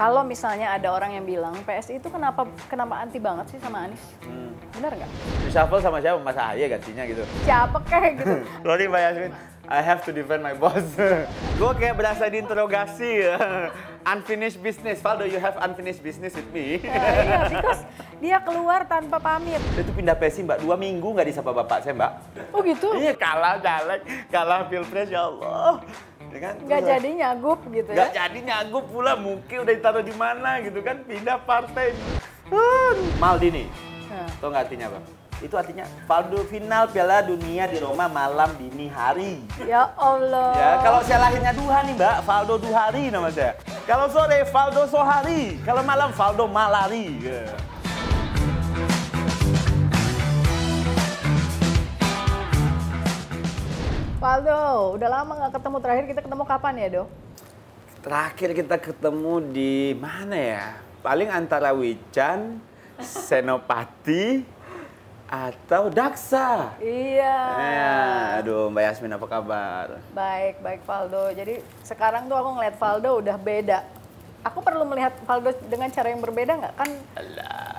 Kalau misalnya ada orang yang bilang PSI itu kenapa anti banget sih sama Anies? Benar nggak? Reshuffle sama siapa? Mas Ahaye gantinya gitu. Siapa kayak gitu? Sorry Mbak Yasmin, I have to defend my boss. Gue kayak berasa diinterogasi. Unfinished business. Valdo, you have unfinished business with me. Iya, because dia keluar tanpa pamit. Itu pindah PSI Mbak, 2 minggu nggak disapa bapak saya Mbak. Oh gitu? Iya, kalah caleg, kalah pilpres, ya Allah. Ya kan? Nggak jadi nyagup gitu ya? Nggak jadi nyagup pula, mungkin udah ditaruh di mana gitu kan, pindah partai. Maldini, tau nggak artinya Bang? Itu artinya Valdo final Piala Dunia di Roma malam dini hari. Ya Allah. Ya, kalau saya lahirnya duha nih Mbak, Valdo Duhari nama saya. Kalau sore Valdo Sohari, kalau malam Valdo Malari. Ya. Valdo, udah lama nggak ketemu. Terakhir kita ketemu kapan ya, Do? Terakhir kita ketemu di mana ya? Paling antara Wican, Senopati, atau Daksa. Iya. Ya, aduh Mbak Yasmin apa kabar? Baik, baik Valdo. Jadi sekarang tuh aku ngeliat Valdo udah beda. Aku perlu melihat Valdo dengan cara yang berbeda nggak? Kan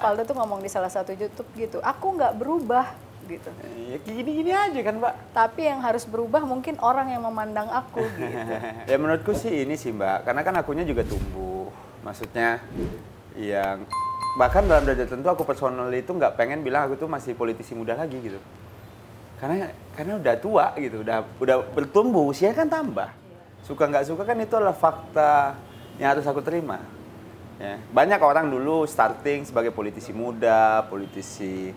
Valdo tuh ngomong di salah satu YouTube gitu, aku nggak berubah gitu. Ya gini-gini aja kan Mbak. Tapi yang harus berubah mungkin orang yang memandang aku gitu. Ya menurutku sih ini sih Mbak, karena kan akunya juga tumbuh. Maksudnya yang bahkan dalam derajat tertentu aku personal itu nggak pengen bilang aku tuh masih politisi muda lagi gitu. Karena udah tua gitu, udah bertumbuh, usia kan tambah. Suka nggak suka kan itu adalah fakta yang harus aku terima. Ya. Banyak orang dulu starting sebagai politisi muda, politisi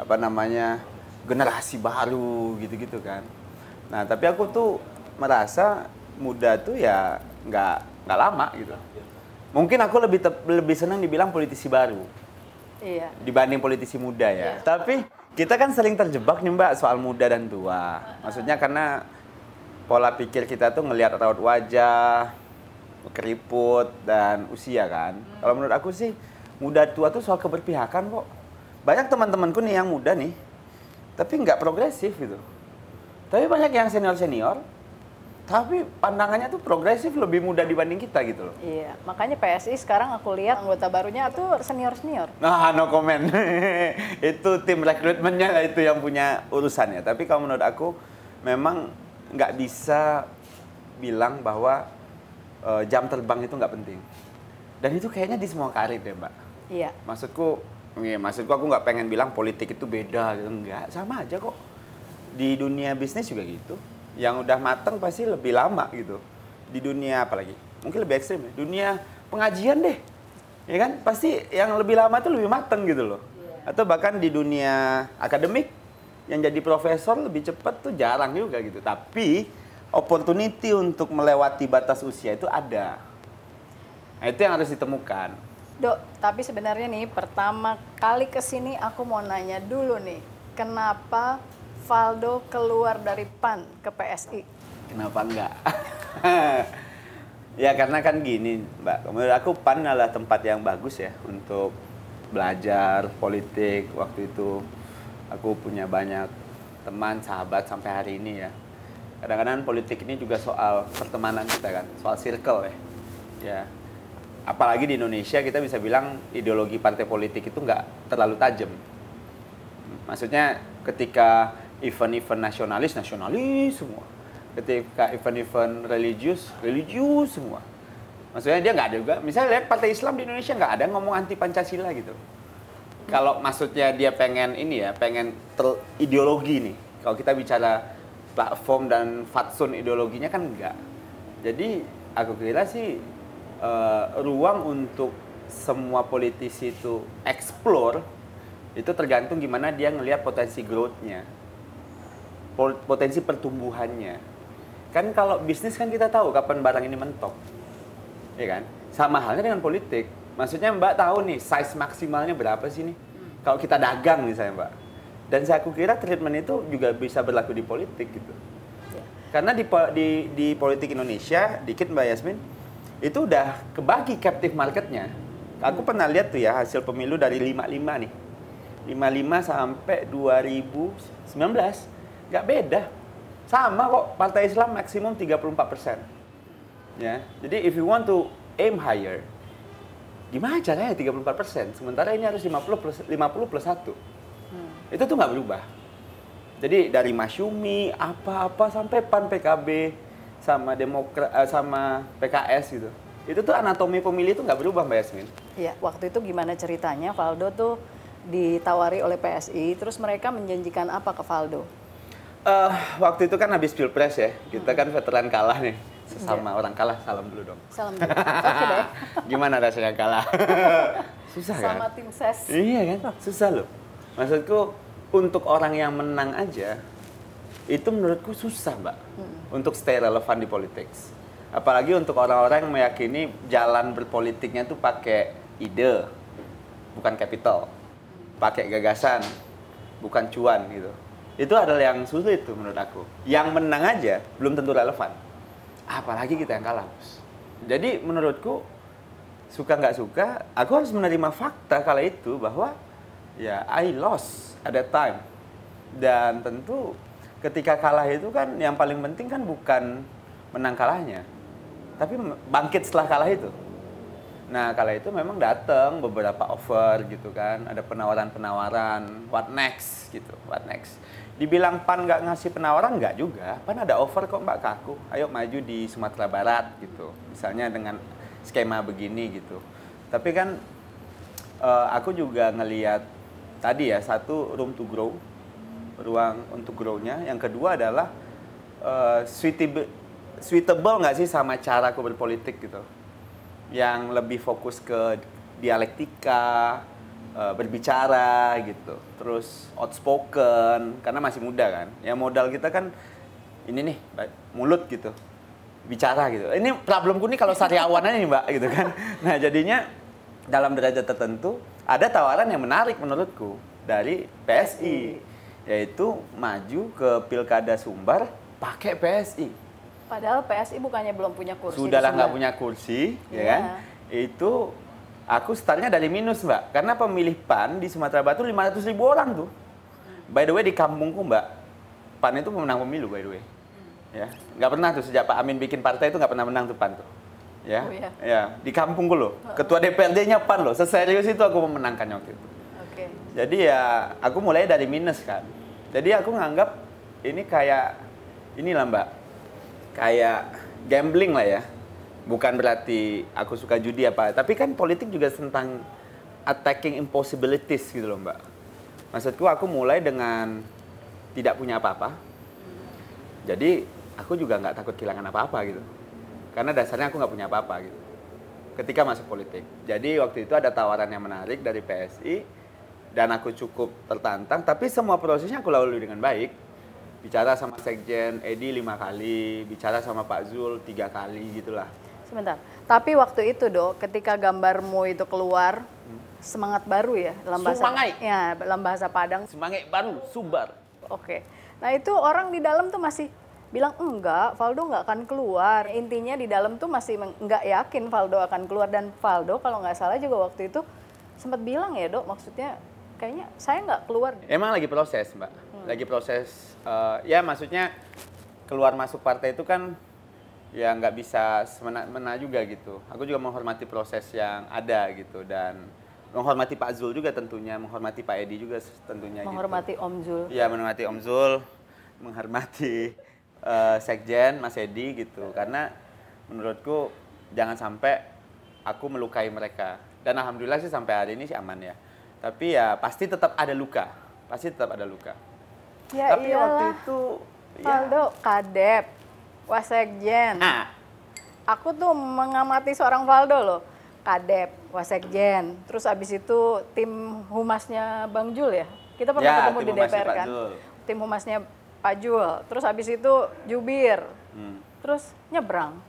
apa namanya generasi baru gitu-gitu kan. Nah tapi aku tuh merasa muda tuh ya nggak lama gitu. Mungkin aku lebih senang dibilang politisi baru. Iya. Dibanding politisi muda ya. Iya. Tapi kita kan sering terjebak nih Mbak soal muda dan tua. Maksudnya karena pola pikir kita tuh ngelihat raut wajah, keriput, dan usia kan. Kalau menurut aku sih muda tua tuh soal keberpihakan kok. Banyak teman-temanku nih yang muda nih, tapi nggak progresif gitu. Tapi banyak yang senior-senior, tapi pandangannya tuh progresif, lebih muda dibanding kita gitu loh. Iya, makanya PSI sekarang aku lihat anggota barunya tuh senior-senior. Nah, no comment. Itu tim rekrutmennya lah itu yang punya urusannya. Tapi kalau menurut aku, memang nggak bisa bilang bahwa jam terbang itu nggak penting. Dan itu kayaknya di semua karir deh, Mbak. Iya. Maksudku aku nggak pengen bilang politik itu beda gitu, enggak, sama aja kok. Di dunia bisnis juga gitu. Yang udah mateng pasti lebih lama gitu. Di dunia apalagi? Mungkin lebih ekstrim ya. Dunia pengajian deh. Ya kan? Pasti yang lebih lama tuh lebih mateng gitu loh. Atau bahkan di dunia akademik yang jadi profesor lebih cepat tuh jarang juga gitu. Tapi opportunity untuk melewati batas usia itu ada. Nah, itu yang harus ditemukan. Dok, tapi sebenarnya nih pertama kali kesini aku mau nanya dulu nih, kenapa Valdo keluar dari PAN ke PSI? Kenapa enggak? Ya karena kan gini Mbak, menurut aku PAN adalah tempat yang bagus ya untuk belajar politik. Waktu itu aku punya banyak teman, sahabat sampai hari ini ya. Kadang-kadang politik ini juga soal pertemanan kita kan, soal circle ya. Ya. Apalagi di Indonesia kita bisa bilang ideologi partai politik itu nggak terlalu tajam. Maksudnya ketika event-event nasionalis semua. Ketika event-event religius semua. Maksudnya dia nggak ada juga. Misalnya lihat partai Islam di Indonesia nggak ada ngomong anti Pancasila gitu. Kalau maksudnya dia pengen ini ya, pengen ideologi nih. Kalau kita bicara platform dan fatsun ideologinya kan enggak. Jadi aku kira sih ruang untuk semua politisi itu explore itu tergantung gimana dia ngelihat potensi growth-nya, potensi pertumbuhannya. Kan kalau bisnis kan kita tahu kapan barang ini mentok, ya kan? Sama halnya dengan politik. Maksudnya Mbak tahu nih size maksimalnya berapa sih nih? Kalau kita dagang misalnya Mbak. Dan saya kira treatment itu juga bisa berlaku di politik gitu. Karena di politik Indonesia, dikit Mbak Yasmin, itu udah kebagi captive marketnya. Aku pernah lihat tuh ya hasil pemilu dari 55 nih. 55 sampai 2019. Nggak beda. Sama kok, Partai Islam maksimum 34%. Ya. Jadi if you want to aim higher, Gimana caranya 34%? Sementara ini harus 50 plus 1. Itu tuh nggak berubah. Jadi dari Masyumi, apa-apa sampai PAN, PKB, sama sama PKS gitu. Itu tuh anatomi pemilih itu nggak berubah, Mbak Yasmin. Iya, waktu itu gimana ceritanya Valdo tuh ditawari oleh PSI, terus mereka menjanjikan apa ke Valdo? Waktu itu kan habis Pilpres ya, kita kan veteran kalah nih. Sesama orang kalah, salam dulu dong. Salam dulu. Oke deh. Gimana rasanya kalah? Susah kan? Sama tim ses. Iya kan? Susah loh. Maksudku, untuk orang yang menang aja, itu menurutku susah, Mbak. Untuk stay relevan di politik. Apalagi untuk orang-orang yang meyakini jalan berpolitiknya tuh pakai ide, bukan capital. Pakai gagasan, bukan cuan gitu. Itu adalah yang sulit tuh menurut aku. Yang menang aja belum tentu relevan. Apalagi kita yang kalah, Bos. Jadi menurutku, suka nggak suka, aku harus menerima fakta kala itu bahwa ya I lost at that time. Dan tentu ketika kalah itu kan yang paling penting kan bukan menang kalahnya, tapi bangkit setelah kalah itu. Nah, kala itu memang datang beberapa offer gitu kan, ada penawaran-penawaran, what next gitu, what next. Dibilang PAN nggak ngasih penawaran, nggak juga. PAN ada offer kok Mbak ke aku, ayo maju di Sumatera Barat gitu. Misalnya dengan skema begini gitu. Tapi kan aku juga ngelihat tadi ya, satu room to grow, ruang untuk grow-nya. Yang kedua adalah suitable nggak sih sama cara aku berpolitik gitu. Yang lebih fokus ke dialektika, berbicara gitu, terus outspoken karena masih muda kan. Ya modal kita kan ini nih mulut gitu, bicara gitu. Ini problemku nih kalau sariawan aja nih Mbak gitu kan. Nah jadinya dalam derajat tertentu ada tawaran yang menarik menurutku dari PSI, yaitu maju ke Pilkada Sumbar pakai PSI. Padahal PSI bukannya belum punya kursi. Sudahlah nggak punya kursi, ya kan? Itu aku startnya dari minus, Mbak. Karena pemilih PAN di Sumatera Barat 500.000 orang tuh. By the way, di kampungku, Mbak, PAN itu pemenang pemilu, by the way. Ya, nggak pernah tuh sejak Pak Amin bikin partai itu nggak pernah menang tuh PAN tuh. Ya, oh, iya. Ya, di kampungku loh. Ketua DPRD-nya PAN loh. Seserius itu aku memenangkan waktu itu. Oke. Jadi ya, aku mulai dari minus kan. Jadi aku nganggap ini kayak inilah, Mbak. Kayak gambling lah ya. Bukan berarti aku suka judi apa, tapi kan politik juga tentang attacking impossibilities gitu loh Mbak. Maksudku aku mulai dengan tidak punya apa-apa. Jadi aku juga nggak takut kehilangan apa-apa gitu. Karena dasarnya aku nggak punya apa-apa gitu. Ketika masuk politik. Jadi waktu itu ada tawaran yang menarik dari PSI. Dan aku cukup tertantang, tapi semua prosesnya aku lalui dengan baik. Bicara sama Sekjen Edi 5 kali, bicara sama Pak Zul 3 kali gitulah. Sebentar, tapi waktu itu Dok, ketika gambarmu itu keluar, semangat baru ya dalam bahasa dalam bahasa Padang. Semangat baru, Sumbar. Oke. Nah itu orang di dalam tuh masih bilang enggak, Valdo nggak akan keluar. Intinya di dalam tuh masih nggak yakin Valdo akan keluar, dan Valdo kalau nggak salah juga waktu itu sempat bilang ya Dok, maksudnya kayaknya saya nggak keluar. Emang lagi proses Mbak, lagi proses. Ya maksudnya keluar masuk partai itu kan ya nggak bisa semena-mena juga gitu. Aku juga menghormati proses yang ada gitu, dan menghormati Pak Zul juga tentunya, menghormati Pak Edi juga tentunya. Menghormati gitu. Om Zul. Iya, menghormati Om Zul, menghormati Sekjen Mas Edi gitu. Karena menurutku jangan sampai aku melukai mereka. Dan alhamdulillah sih sampai hari ini sih aman ya. Tapi ya pasti tetap ada luka, pasti tetap ada luka. Ya tapi iyalah. waktu itu Valdo, Kadep, Wasekjen. Aku tuh mengamati seorang Valdo loh. Kadep, Wasekjen. Terus abis itu tim humasnya Bang Jul ya? Kita pernah ketemu di DPR kan? Tim humasnya Pak Jul. Terus abis itu Jubir. Terus nyebrang.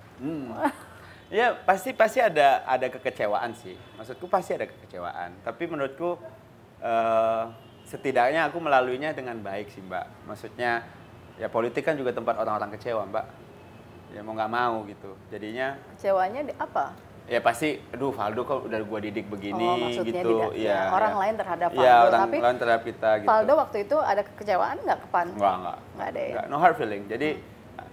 Ya pasti ada kekecewaan sih. Maksudku pasti ada kekecewaan. Tapi menurutku setidaknya aku melaluinya dengan baik sih Mbak. Maksudnya ya politik kan juga tempat orang-orang kecewa Mbak. Ya mau nggak mau gitu. Jadinya kecewanya di apa? Ya pasti, aduh Valdo kok udah gua didik begini gitu. Ya, orang lain terhadap Valdo. Ya, orang lain terhadap kita gitu. Valdo waktu itu ada kekecewaan nggak ke PAN? Nggak ada ya? No hard feeling. Jadi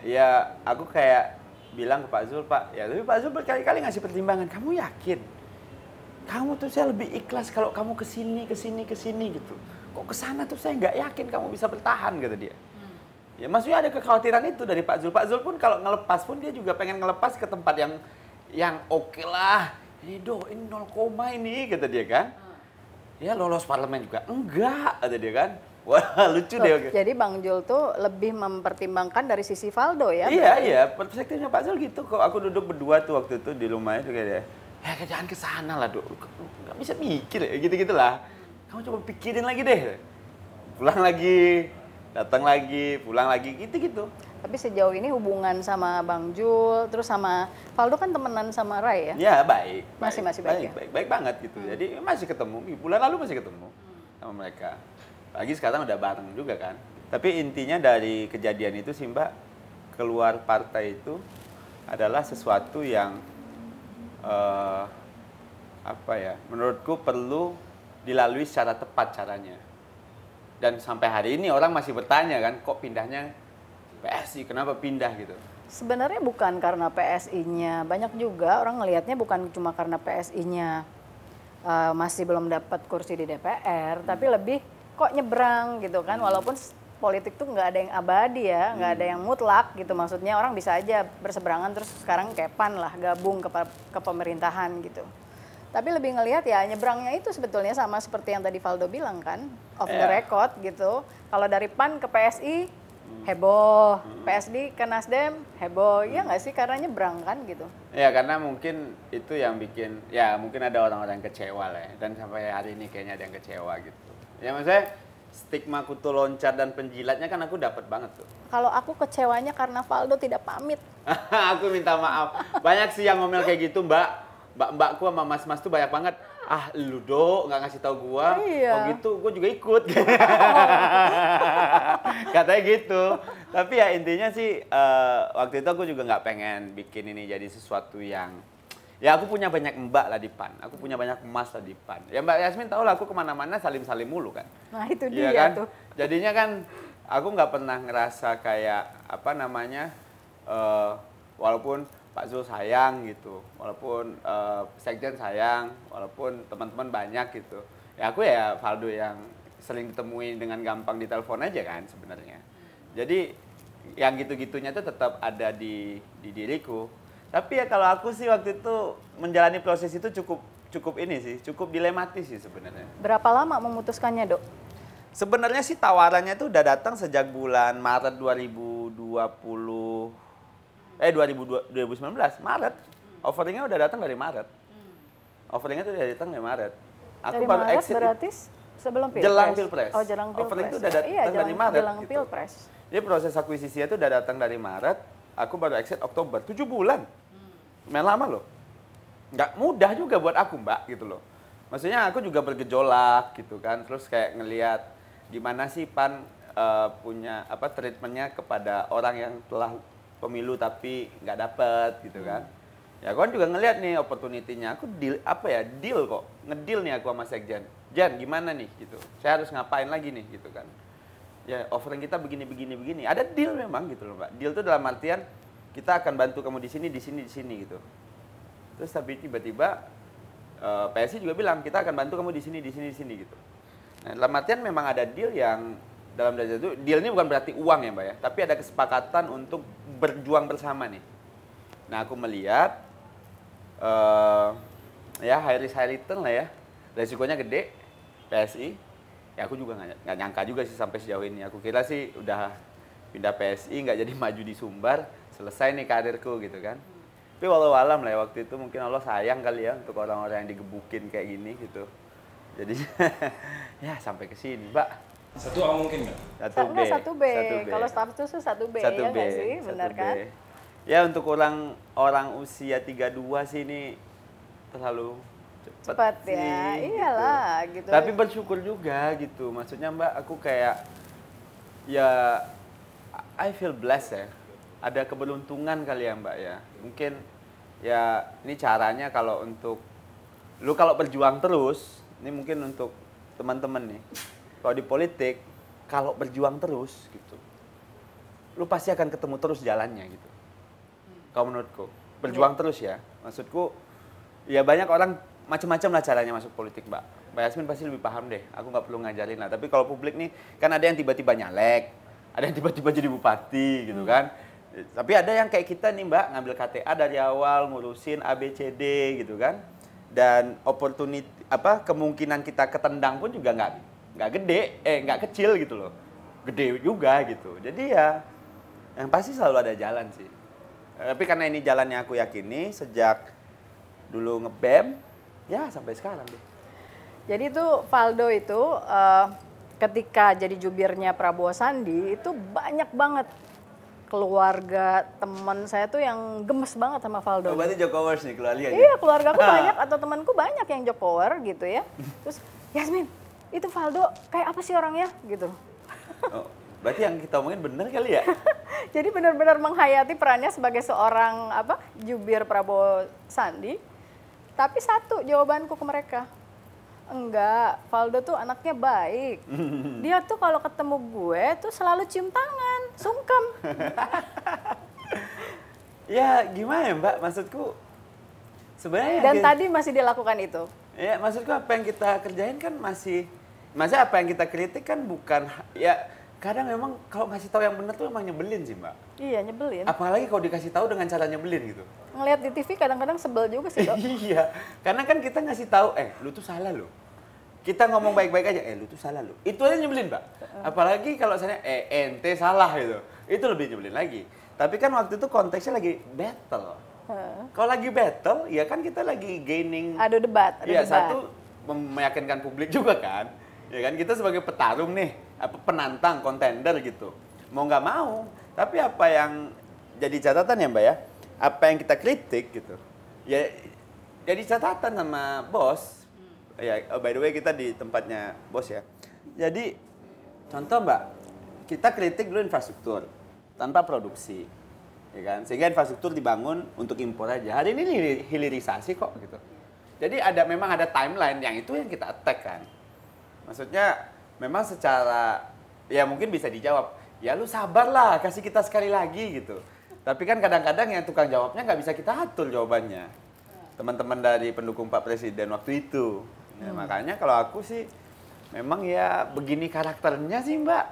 ya aku kayak bilang ke Pak Zul, Pak, ya tapi Pak Zul berkali-kali ngasih pertimbangan. Kamu yakin? kamu tuh saya lebih ikhlas kalau kamu kesini gitu. Kok kesana tuh saya nggak yakin kamu bisa bertahan, kata dia. Ya maksudnya ada kekhawatiran itu dari Pak Zul. Pak Zul pun kalau ngelepas pun dia juga pengen ngelepas ke tempat yang oke lah. Ini ini 0, ini, kata dia kan. Ya lolos parlemen juga. Enggak, kata dia kan. Wah, lucu deh. Jadi Bang Jul tuh lebih mempertimbangkan dari sisi Valdo ya? Iya, perspektifnya Pak Zul gitu. Kok aku duduk berdua tuh waktu itu di rumahnya tuh kayak dia, jangan ke sana lah, Dok. Nggak bisa mikir ya, gitu-gitulah. Kamu coba pikirin lagi deh. Pulang lagi, datang lagi, pulang lagi, gitu-gitu. Tapi sejauh ini hubungan sama Bang Jul, terus sama Valdo kan temenan sama Rai ya? Ya, baik. Masih baik ya? Baik banget gitu. Jadi masih ketemu, bulan lalu masih ketemu sama mereka. Lagi sekarang udah bareng juga kan. Tapi intinya dari kejadian itu sih Mbak, keluar partai itu adalah sesuatu yang menurutku perlu dilalui secara tepat caranya. Dan sampai hari ini orang masih bertanya kan, kok pindahnya PSI, kenapa pindah gitu. Sebenarnya bukan karena PSI-nya, banyak juga orang ngelihatnya bukan cuma karena PSI-nya masih belum dapat kursi di DPR, tapi lebih kok nyebrang gitu kan, walaupun politik tuh nggak ada yang abadi ya, nggak ada yang mutlak gitu, maksudnya orang bisa aja berseberangan terus sekarang kayak PAN lah gabung ke pemerintahan gitu. Tapi lebih ngelihat ya nyebrangnya itu sebetulnya sama seperti yang tadi Valdo bilang kan, off the record gitu. Kalau dari PAN ke PSI heboh, PSD ke Nasdem heboh, ya nggak sih, karena nyebrang kan gitu. Ya karena mungkin itu yang bikin, ya mungkin ada orang-orang yang kecewa lah ya, dan sampai hari ini kayaknya ada yang kecewa gitu. Ya maksudnya stigma kutu loncat dan penjilatnya kan aku dapat banget tuh. Kalau aku kecewanya karena Valdo tidak pamit. Aku minta maaf. Banyak sih yang ngomel kayak gitu, Mbakku sama mas-mas tuh banyak banget. Ah, lu Dok, nggak ngasih tahu gua. Iya. Oh gitu, gua juga ikut. Katanya gitu. Tapi ya intinya sih waktu itu aku juga nggak pengen bikin ini jadi sesuatu yang, ya aku punya banyak mbak lah di PAN, aku punya banyak emas lah di PAN. Ya Mbak Yasmin tahu lah aku kemana-mana salim-salim mulu kan. Nah itu Iya dia kan? tuh. Jadinya kan aku nggak pernah ngerasa kayak walaupun Pak Zul sayang gitu, walaupun Sekjen sayang, walaupun teman-teman banyak gitu. Ya aku ya Valdo yang sering ditemuin dengan gampang di telepon aja kan sebenarnya. Jadi yang gitu-gitunya tuh tetap ada di diriku. Tapi ya kalau aku sih waktu itu menjalani proses itu cukup dilematis sih sebenarnya. Berapa lama memutuskannya, Dok? Sebenarnya sih tawarannya itu udah datang sejak bulan Maret 2019, Maret. Offeringnya udah datang dari Maret. Offeringnya tuh udah datang dari Maret. Aku dari baru Maret exit berarti sebelum Pilpres? jelang Pilpres. Oh, jelang Pilpres. Offering itu udah datang dari Maret. Jelang gitu. Pilpres. Jadi proses akuisisinya itu udah datang dari Maret. Aku baru exit Oktober, 7 bulan. Main lama loh. Nggak mudah juga buat aku Mbak gitu loh. Maksudnya aku juga bergejolak gitu kan. Terus kayak ngelihat gimana sih PAN punya treatmentnya kepada orang yang telah pemilu tapi nggak dapet gitu kan. Ya aku kan juga ngelihat nih opportunity-nya. Aku deal kok. Ngedeal nih aku sama Sekjen. Jan gimana nih gitu. Saya harus ngapain lagi nih gitu kan. Ya offering kita begini. Ada deal memang gitu loh Mbak. Deal itu dalam artian kita akan bantu kamu di sini gitu. Terus tapi tiba-tiba PSI juga bilang kita akan bantu kamu di sini gitu. Nah, dalam artian memang ada deal yang dalam dasar itu, deal ini bukan berarti uang ya Mbak ya, tapi ada kesepakatan untuk berjuang bersama nih. Nah aku melihat high risk high return lah ya, resikonya gede PSI. Ya aku juga nggak nyangka juga sih sampai sejauh ini. Aku kira sih udah pindah PSI nggak jadi maju di Sumbar, selesai nih karirku gitu kan. Tapi walau alam lah ya, waktu itu mungkin Allah sayang kali ya untuk orang-orang yang digebukin kayak gini gitu. Jadi ya sampai ke sini, Mbak. 1A mungkin nggak? 1B. Enggak, 1B. Kalau staff itu 1B, ya nggak sih? Benar kan? Ya untuk orang usia 32 sih ini terlalu cepat ya, sih, iyalah gitu. gitu. Tapi bersyukur juga gitu. Maksudnya Mbak, aku kayak ya I feel blessed ya. Ada keberuntungan kali ya Mbak ya. Mungkin ya ini caranya kalau untuk lu kalau berjuang terus, ini mungkin untuk teman-teman nih. Kalau di politik, kalau berjuang terus gitu, lu pasti akan ketemu terus jalannya gitu. Kalau menurutku, berjuang terus ya. Maksudku, ya banyak orang macam-macam lah caranya masuk politik, Mbak. Mbak Yasmin pasti lebih paham deh. Aku nggak perlu ngajarin lah. Tapi kalau publik nih, kan ada yang tiba-tiba nyalek, ada yang tiba-tiba jadi bupati gitu kan. Tapi ada yang kayak kita nih, Mbak, ngambil KTA dari awal, ngurusin A, B, C, D gitu kan. Dan opportunity kemungkinan kita ketendang pun juga nggak gede, nggak kecil gitu loh. Gede juga gitu. Jadi ya yang pasti selalu ada jalan sih. Tapi karena ini jalannya aku yakini sejak dulu nge-BEM, ya sampai sekarang deh. Jadi itu Valdo itu ketika jadi jubirnya Prabowo Sandi itu banyak banget keluarga teman saya tuh yang gemes banget sama Valdo. Oh, berarti Jokowers nih keluarga. Iya, keluarga aku banyak atau temanku banyak yang Jokower gitu ya. Terus Yasmin, itu Valdo kayak apa sih orangnya gitu. Oh, berarti yang kita omongin bener kali ya? Jadi benar-benar menghayati perannya sebagai seorang jubir Prabowo Sandi. Tapi satu jawabanku ke mereka, enggak, Valdo tuh anaknya baik. Dia tuh kalau ketemu gue tuh selalu cium tangan, sungkem. Ya gimana ya Mbak, maksudku sebenarnya. Dan tadi masih dilakukan itu. Ya maksudku apa yang kita kerjain kan maksudnya apa yang kita kritik kan bukan, ya kadang memang kalau ngasih tahu yang benar tuh emang nyebelin sih Mbak. Iya nyebelin. Apalagi kalau dikasih tahu dengan cara nyebelin gitu. Ngelihat di TV kadang-kadang sebel juga sih Dok. Iya, karena kan kita ngasih tahu, lu tuh salah lo. Kita ngomong baik-baik aja, lu tuh salah lo. Itu aja nyebelin Mbak. Apalagi kalau misalnya, ente salah gitu. Itu lebih nyebelin lagi. Tapi kan waktu itu konteksnya lagi battle. Kalau lagi battle, ya kan kita lagi gaining. Ada debat. Iya, satu meyakinkan publik juga kan. Ya kan kita sebagai petarung nih, penantang, kontender gitu. Mau nggak mau, tapi apa yang jadi catatan ya Mbak ya, apa yang kita kritik gitu, ya jadi catatan sama bos. Ya, by the way kita di tempatnya bos ya. Jadi contoh Mbak, kita kritik dulu infrastruktur tanpa produksi, ya kan? Sehingga infrastruktur dibangun untuk impor aja. Hari ini hilirisasi kok gitu. Jadi memang ada timeline yang itu yang kita attack kan. Maksudnya memang secara ya mungkin bisa dijawab, ya lu sabarlah kasih kita sekali lagi gitu. Tapi kan kadang-kadang yang tukang jawabnya nggak bisa kita atur jawabannya. Teman-teman dari pendukung Pak Presiden waktu itu. Ya, makanya kalau aku sih memang ya begini karakternya sih Mbak.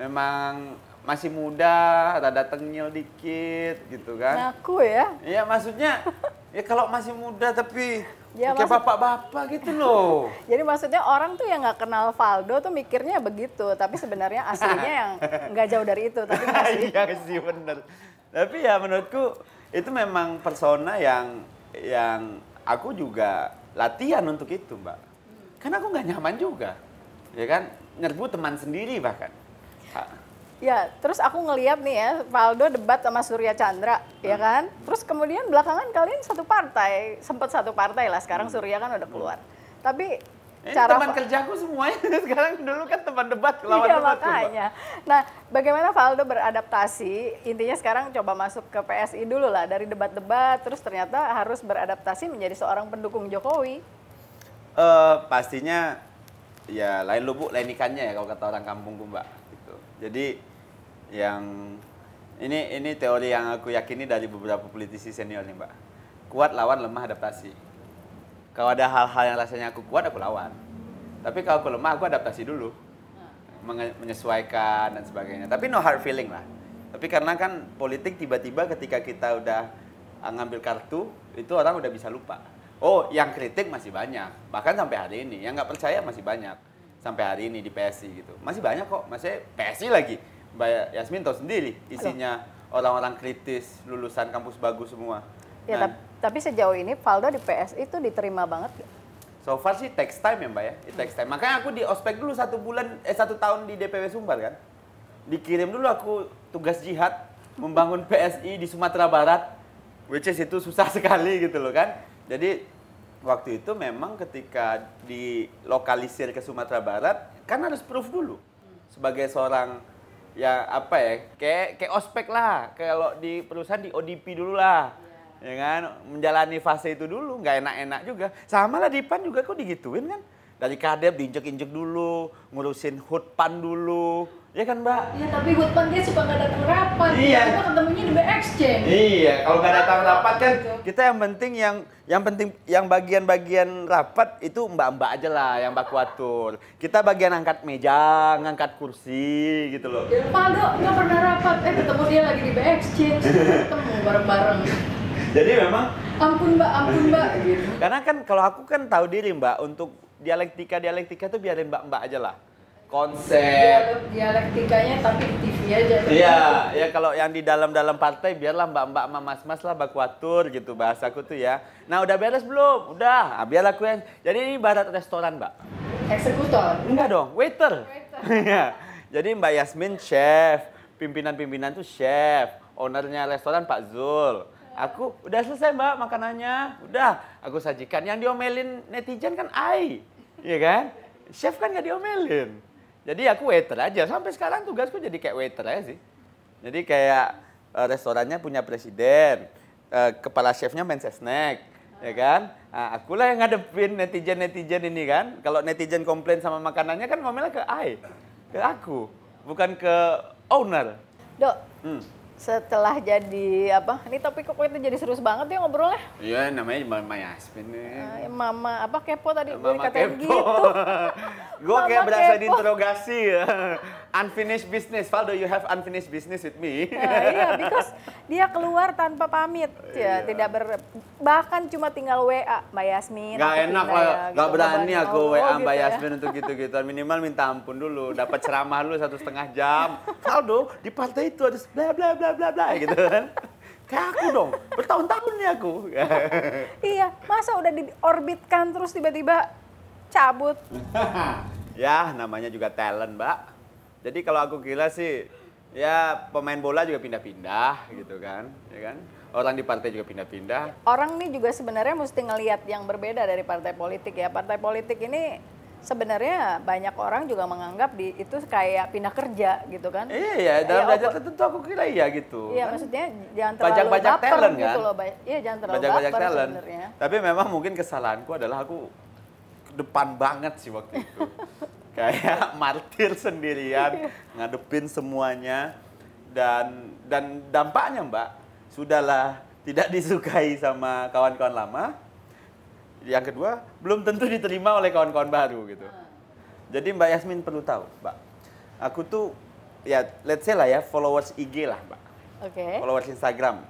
Memang masih muda, rada tengil dikit gitu kan. Ngaku ya. Iya maksudnya ya kalau masih muda tapi ya, kayak bapak-bapak gitu loh. Jadi maksudnya orang tuh yang nggak kenal Valdo tuh mikirnya begitu. Tapi sebenarnya aslinya yang nggak jauh dari itu. Tapi masih. Iya sih bener. Tapi ya menurutku itu memang persona yang aku juga latihan untuk itu Mbak. Karena aku nggak nyaman juga. Ya kan, nyerbu teman sendiri bahkan. Ya, terus aku ngeliat nih ya, Valdo debat sama Surya Chandra, ya kan? Terus kemudian belakangan kalian satu partai, sempat satu partai lah, sekarang Surya kan udah keluar. Tapi cara teman kerjaku semuanya sekarang, dulu kan teman debat, lawan iya, debat. Makanya. Nah, bagaimana Valdo beradaptasi? Intinya sekarang coba masuk ke PSI dulu lah, dari debat-debat, terus ternyata harus beradaptasi menjadi seorang pendukung Jokowi. Pastinya ya lain lubuk lain ikannya ya kalau kata orang kampungku Mbak gitu. Jadi yang ini teori yang aku yakini dari beberapa politisi senior nih Mbak. Kuat lawan, lemah adaptasi. Kalau ada hal-hal yang rasanya aku kuat aku lawan. Tapi kalau aku lemah aku adaptasi dulu. Menyesuaikan dan sebagainya. Tapi no hard feeling lah. Tapi karena kan politik tiba-tiba ketika kita udah ngambil kartu itu orang udah bisa lupa. Oh, yang kritik masih banyak, bahkan sampai hari ini. Yang nggak percaya masih banyak, sampai hari ini di PSI gitu. Masih banyak kok, masih PSI lagi. Mbak Yasmin tahu sendiri, isinya orang-orang kritis, lulusan kampus bagus semua. Ya, tapi sejauh ini Valdo di PSI itu diterima banget gak? So far sih takes time ya Mbak ya, it takes time. Makanya aku di ospek dulu 1 tahun di DPW Sumbar kan. Dikirim dulu aku tugas jihad, membangun PSI di Sumatera Barat, which is itu susah sekali gitu loh kan. Jadi waktu itu memang ketika dilokalisir ke Sumatera Barat kan harus proof dulu sebagai seorang ya kayak ospek lah, kalau di perusahaan di ODP dulu lah, ya kan, menjalani fase itu dulu, nggak enak-enak juga. Sama lah di PAN juga kok digituin kan, Dari Kadep diinjek-injek dulu, ngurusin Hutpan dulu. Ya kan, Mbak? Iya, tapi Hutpan dia suka nggak datang rapat. Iya. Kita ketemunya di BXChange. Iya, kalau nggak datang rapat kan kita yang penting yang bagian-bagian rapat itu mbak-mbak aja lah yang baku atur. Kita bagian angkat meja, ngangkat kursi gitu loh. Faldo nggak pernah rapat, ketemu dia lagi di BXChange, ketemu bareng-bareng. Jadi memang ampun mbak gitu. karena kan kalau aku kan tahu diri Mbak, untuk dialektika tuh biarin mbak-mbak aja lah. Konsep. Dialektikanya tapi di TV aja. Iya, ya kalau yang di dalam partai biarlah mbak-mbak sama mas-mas lah baku atur gitu bahasaku tuh ya. Nah udah beres belum? Udah, biar aku yang. Jadi ini ibarat restoran Mbak. Eksekutor? Enggak dong, waiter. Iya. Jadi Mbak Yasmin chef, pimpinan-pimpinan tuh chef, ownernya restoran Pak Zul. Aku udah selesai Mbak makanannya, udah aku sajikan. Yang diomelin netizen kan iya kan? Chef kan nggak diomelin. Jadi aku waiter aja, sampai sekarang tugasku jadi kayak waiter aja sih. Jadi kayak restorannya punya presiden, kepala chefnya Mensesnek, ya kan? Nah, akulah yang ngadepin netizen ini kan. Kalau netizen komplain sama makanannya kan ngomelnya ke aku, bukan ke owner. Dok, setelah jadi apa? Ini topik kok itu jadi serius banget ya ngobrolnya? Iya, namanya Mama Yasmin nih. Mama apa kepo tadi? Gue Mama dikatain kepo. gitu. Gue kayak Mama berasa kepo. diinterogasi ya. Unfinished business. Faldo, you have unfinished business with me. Nah, iya, because dia keluar tanpa pamit, ya, tidak bahkan cuma tinggal WA Mbak Yasmin. Gak enak lah, ya, gak gitu, berani Mbak. aku WA gitu Mbak ya. Yasmin untuk gitu-gitu. Minimal minta ampun dulu, dapat ceramah dulu 1,5 jam. Faldo, di partai itu ada bla bla bla bla bla gitu kan. Kayak aku dong, bertahun-tahun nih aku. Iya, masa udah diorbitkan terus tiba-tiba cabut. Ya, namanya juga talent, Mbak. Jadi kalau aku gila sih, ya pemain bola juga pindah-pindah gitu kan, ya kan? Orang di partai juga pindah-pindah. Orang nih juga sebenarnya mesti ngelihat yang berbeda dari partai politik ya. Partai politik ini sebenarnya banyak orang juga menganggap itu kayak pindah kerja gitu kan. Iya, dalam derajat tertentu aku kira iya gitu. Iya, kan? maksudnya jangan terlalu Bajak-bajak baper talent, gitu kan? loh. Iya, jangan terlalu Bajak-bajak baper talent. sebenarnya. Tapi memang mungkin kesalahanku adalah aku ke depan banget sih waktu itu. Kayak martir sendirian, ngadepin semuanya. Dan dampaknya Mbak, sudahlah tidak disukai sama kawan-kawan lama. Yang kedua, belum tentu diterima oleh kawan-kawan baru gitu. Jadi Mbak Yasmin perlu tahu, Mbak. Aku tuh, ya let's say lah ya, followers IG lah Mbak. Oke. Followers Instagram.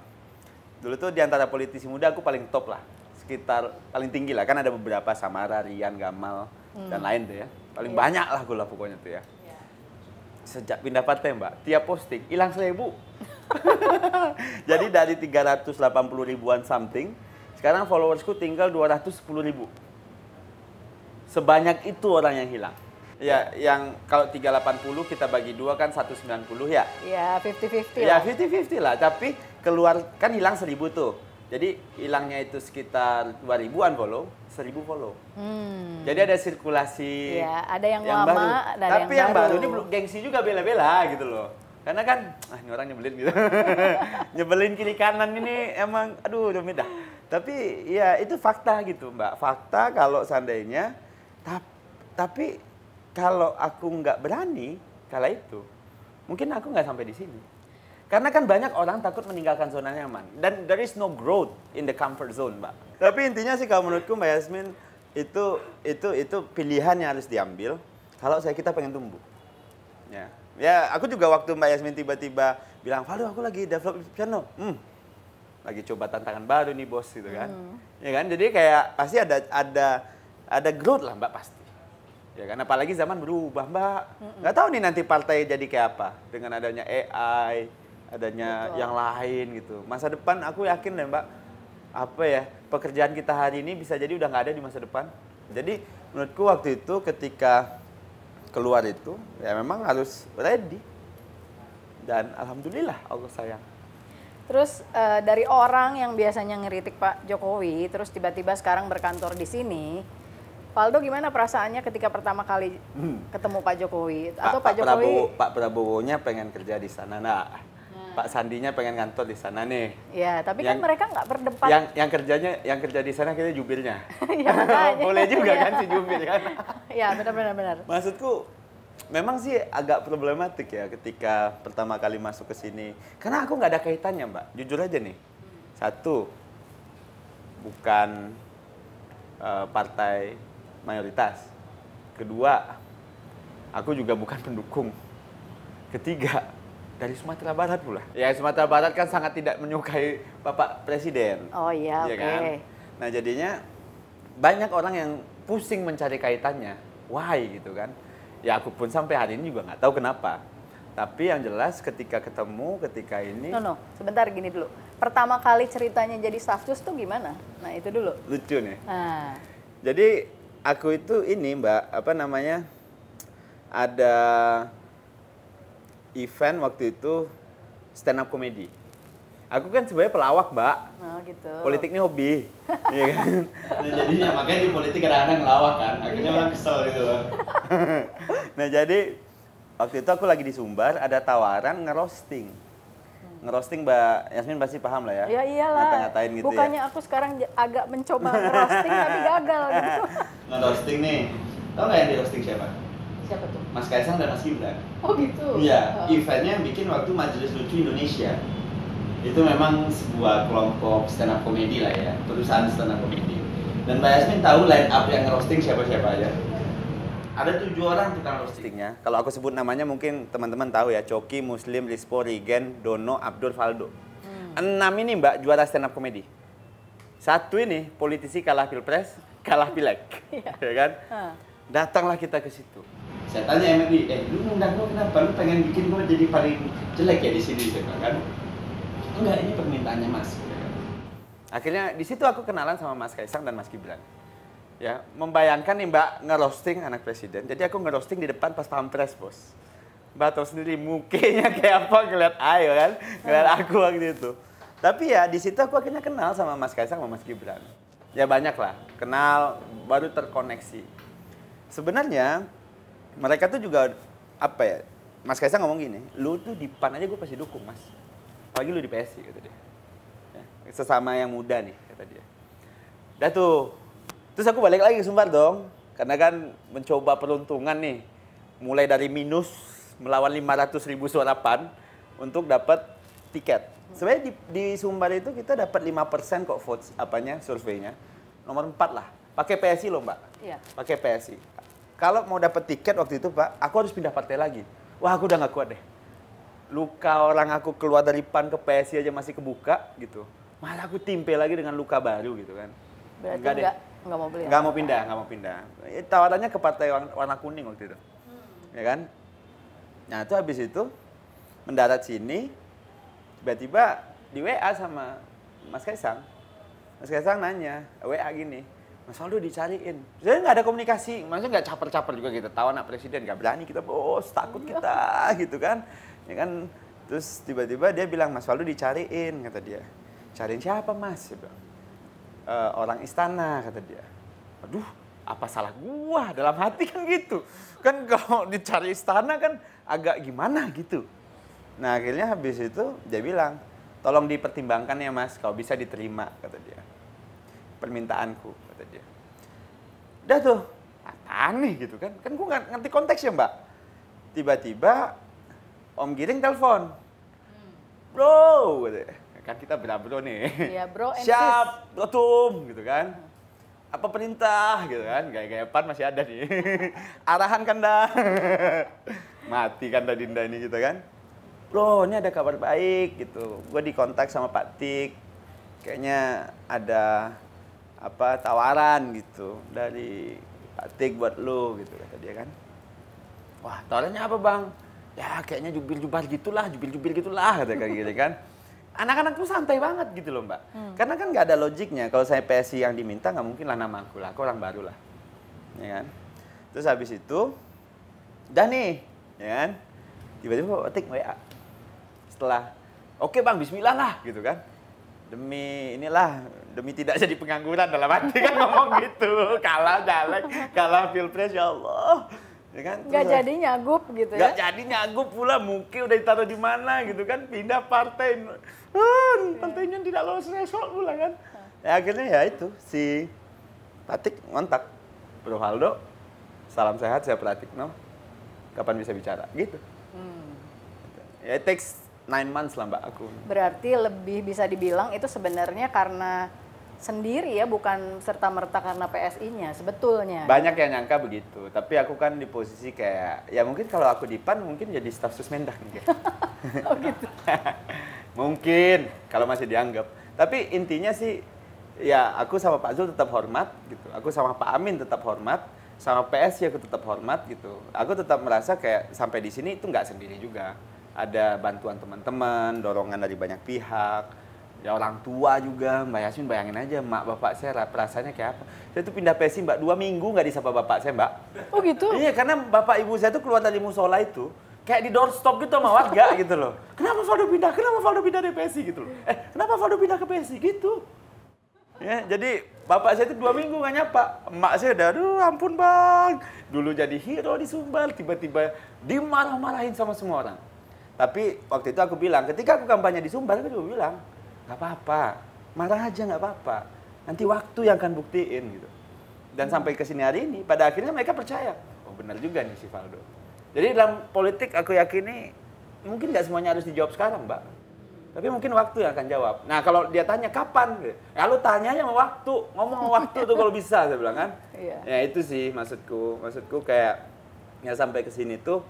Dulu tuh di antara politisi muda aku paling top lah. Sekitar paling tinggi lah. Kan ada beberapa, Samara, Rian, Gamal, dan lain tuh ya. Paling banyak lah gue lah pokoknya tuh ya. Sejak pindah partai Mbak, tiap posting hilang 1.000. Jadi dari 380 ribuan something, sekarang followersku tinggal 210.000. Sebanyak itu orang yang hilang. Ya, yang kalau 380 kita bagi 2 kan 190 ya. Ya, 50-50 Ya, lah. 50-50 lah, tapi keluar kan hilang 1.000 tuh. Jadi hilangnya itu sekitar 2.000-an follow, 1.000 follow. Jadi ada sirkulasi. Iya, ada yang lama, baru. ada Tapi yang yang baru baru. ini gengsi juga bela-bela gitu loh. Karena kan, ini orang nyebelin gitu. Nyebelin kiri kanan ini emang, aduh udah beda. Tapi ya itu fakta gitu Mbak. Fakta kalau seandainya, tapi kalau aku nggak berani kala itu, mungkin aku nggak sampai di sini. Karena kan banyak orang takut meninggalkan zona nyaman. Dan there is no growth in the comfort zone, Mbak. Tapi intinya sih kalau menurutku Mbak Yasmin, itu pilihan yang harus diambil kalau kita pengen tumbuh. Ya, aku juga waktu Mbak Yasmin tiba-tiba bilang, Faldo aku lagi develop channel. Lagi coba tantangan baru nih bos gitu kan. Ya kan, jadi kayak pasti ada growth lah Mbak pasti. Ya kan, apalagi zaman berubah Mbak. Nggak tahu nih nanti partai jadi kayak apa dengan adanya AI, adanya yang lain gitu. Masa depan aku yakin deh Mbak, pekerjaan kita hari ini bisa jadi udah nggak ada di masa depan. Jadi menurutku waktu itu ketika keluar itu ya memang harus ready. Dan alhamdulillah Allah sayang. Terus dari orang yang biasanya ngeritik Pak Jokowi, terus tiba-tiba sekarang berkantor di sini, Faldo gimana perasaannya ketika pertama kali ketemu Pak Jokowi? Atau Pak Jokowi? Pak Prabowo-nya pengen kerja di sana, nah. Pak Sandinya pengen kantor di sana nih. Ya, tapi kan mereka nggak berdebat. Yang kerja di sana kita jubirnya. Ya, makanya. Boleh juga kan si jubir kan. Ya, benar. Maksudku memang sih agak problematik ya ketika pertama kali masuk ke sini. Karena aku nggak ada kaitannya, Mbak. Jujur aja nih. Satu, bukan partai mayoritas. Kedua, aku juga bukan pendukung. Ketiga, dari Sumatera Barat pula. Ya, Sumatera Barat kan sangat tidak menyukai Bapak Presiden. Oh iya, oke. Kan? Nah, jadinya banyak orang yang pusing mencari kaitannya. Why gitu kan. Ya, aku pun sampai hari ini juga nggak tahu kenapa. Tapi yang jelas ketika ini... No, sebentar gini dulu. Pertama kali ceritanya jadi stafsus tuh gimana? Nah, itu dulu. Lucu nih. Nah. Jadi, aku itu ini, Mbak, ada event waktu itu stand up comedy. Aku kan sebenarnya pelawak, Mbak. Oh, gitu. Politik ini hobi. Iya kan? Nah, jadinya makanya di politik kadang-kadang ngelawak kan. Akhirnya orang kesel gitu loh. Nah, jadi waktu itu aku lagi di Sumbar, ada tawaran ngerosting. Ngerosting Mbak Yasmin pasti paham lah ya. Ya iyalah. Ngata-ngatain gitu. Bukannya ya. aku sekarang agak mencoba ngerosting tapi gagal gitu. Ngerosting nih. Tahu nggak yang di roasting siapa? Siapa tuh? Mas Kaisang dan Mas Gibran. Oh gitu? Iya, eventnya yang bikin waktu Majelis Lucu Indonesia. Itu memang sebuah kelompok stand up comedy lah ya, perusahaan stand up comedy. Dan Mbak Yasmin tahu line up yang ngerosting siapa-siapa aja? Ada 7 orang tukang roastingnya. Kalau aku sebut namanya mungkin teman-teman tahu ya, Coki, Muslim, Rispo, Rigen, Dono, Abdul, Faldo. 6 ini Mbak juara stand up comedy. 1 ini politisi kalah pilpres, kalah pileg. Ya kan? Datanglah kita ke situ. Saya tanya MLI, lu ngundang gue kenapa? Lu pengen bikin gue jadi paling jelek ya di sini, saya bilang kan? Enggak, ini permintaannya Mas. Akhirnya di situ aku kenalan sama Mas Kaisang dan Mas Gibran. Ya, membayangkan nih Mbak ngerosting anak presiden. Jadi aku ngerosting di depan pas pampres, Bos. Mbak tahu sendiri mukanya kayak apa ngeliat ayo kan, ngeliat aku waktu itu. Tapi ya di situ aku akhirnya kenal sama Mas Kaisang sama Mas Gibran. Ya banyak lah, kenal baru terkoneksi. Sebenarnya mereka tuh juga apa ya? Mas Kaisang ngomong gini, lu tuh di PAN aja gue pasti dukung, Mas. Apalagi lu di PSI, kata dia. Ya, sesama yang muda nih, kata dia. Udah tuh. Terus aku balik lagi ke Sumbar dong. Karena kan mencoba peruntungan nih. Mulai dari minus melawan 500.000 suara PAN untuk dapat tiket. Sebenarnya di Sumbar itu kita dapat 5% kok votes surveinya. Nomor 4 lah. Pakai PSI loh, Mbak. Iya. Pakai PSI. Kalau mau dapat tiket waktu itu, Pak, aku harus pindah partai lagi. Wah, aku udah nggak kuat deh. Luka orang aku keluar dari PAN ke PSI aja masih kebuka gitu. Malah aku timpe lagi dengan luka baru gitu kan. Berarti nggak mau beli. Nggak mau pindah. Tawarannya ke partai warna kuning waktu itu. Ya kan? Nah, itu habis itu mendarat sini, tiba-tiba di WA sama Mas Kaisang. Mas Kaisang nanya, WA gini, Mas Faldo dicariin. Saya nggak ada komunikasi, maksudnya nggak caper-caper juga kita. Tahu anak presiden, nggak berani kita, bos, takut kita, gitu kan. Ya kan, terus tiba-tiba dia bilang, Mas Faldo dicariin, kata dia. Cariin siapa, Mas? Dia bilang, orang istana, kata dia. Aduh, apa salah gua? Dalam hati kan gitu. Kan kalau dicari istana kan agak gimana gitu. Nah, akhirnya habis itu dia bilang, tolong dipertimbangkan ya, Mas, kalau bisa diterima, kata dia. Permintaanku, kata dia. Udah tuh, apaan nih gitu kan? Kan gue nggak ngerti konteksnya, Mbak. Tiba-tiba Om Giring telepon. Bro, gitu. Kan kita bro nih. Iya, bro and siap, bro tum, gitu kan. Apa perintah, gitu kan. Gaya-gaya PAN masih ada nih. Arahan kan dah. Mati kan dah Dinda ini gitu kan. Bro, ini ada kabar baik gitu. Gue dikontak sama Pak Tik. Kayaknya ada tawaran gitu dari Pak Tik buat lu gitu, kata dia kan. Wah, tawarannya apa, Bang? Ya kayaknya jubil-jubil gitulah kata kayak gitu kan. Anak-anak tuh santai banget gitu loh, Mbak. Karena kan nggak ada logiknya. Kalau saya PSI yang diminta nggak mungkin lah nama aku lah. Aku orang baru lah, ya kan. Terus habis itu, udah nih, ya kan. Tiba-tiba Pak Tik WA. Setelah, oke Bang, Bismillah lah gitu kan. Demi tidak jadi pengangguran dalam hati kan ngomong gitu. Kalah pilpres ya Allah. Ya kan? Nggak jadi nyagup gitu ya? Nggak jadi nyagup pula, mungkin udah ditaruh di mana gitu kan, pindah partai. Partainya tidak lolos threshold pula kan. Ya akhirnya ya itu, si Pratik ngontak, Bro Valdo, salam sehat, saya Pratikno, kapan bisa bicara, gitu. Ya it takes 9 months lah Mbak aku. Berarti lebih bisa dibilang itu sebenarnya karena sendiri ya, bukan serta-merta karena PSI-nya sebetulnya. Banyak yang nyangka begitu, tapi aku kan di posisi kayak, ya mungkin kalau aku di PAN mungkin jadi staf susmendak nih. Oh gitu. Mungkin, kalau masih dianggap. Tapi intinya sih, ya aku sama Pak Zul tetap hormat gitu. Aku sama Pak Amin tetap hormat, sama PSI aku tetap hormat gitu. Aku tetap merasa kayak sampai di sini itu nggak sendiri juga. Ada bantuan teman-teman, dorongan dari banyak pihak. Ya orang tua juga, Mbak Yasmin bayangin aja, mak bapak saya perasaannya kayak apa. Saya tuh pindah PSI Mbak, 2 minggu nggak disapa bapak saya Mbak. Oh gitu? Iya, karena bapak ibu saya tuh keluar dari musola itu, kayak di doorstop gitu sama warga gitu loh. Kenapa Valdo pindah? Kenapa Valdo pindah dari PSI gitu loh. Kenapa Valdo pindah ke PSI gitu. Ya, jadi bapak saya tuh 2 minggu nggak nyapa. Emak saya udah, aduh ampun bang. Dulu jadi hero di Sumbar, tiba-tiba dimarah-marahin sama semua orang. Tapi waktu itu aku bilang, ketika aku kampanye di Sumbar, aku juga bilang, nggak apa-apa, marah aja nggak apa-apa. Nanti waktu yang akan buktiin gitu. Dan sampai ke sini hari ini, pada akhirnya mereka percaya, oh benar juga nih si Valdo. Jadi dalam politik aku yakini, mungkin nggak semuanya harus dijawab sekarang, Mbak. Tapi mungkin waktu yang akan jawab. Nah kalau dia tanya kapan, ya lu tanyanya sama waktu, ngomong sama waktu tuh kalau bisa, saya bilang kan. Iya. Ya itu sih maksudku kayak, ya sampai ke sini tuh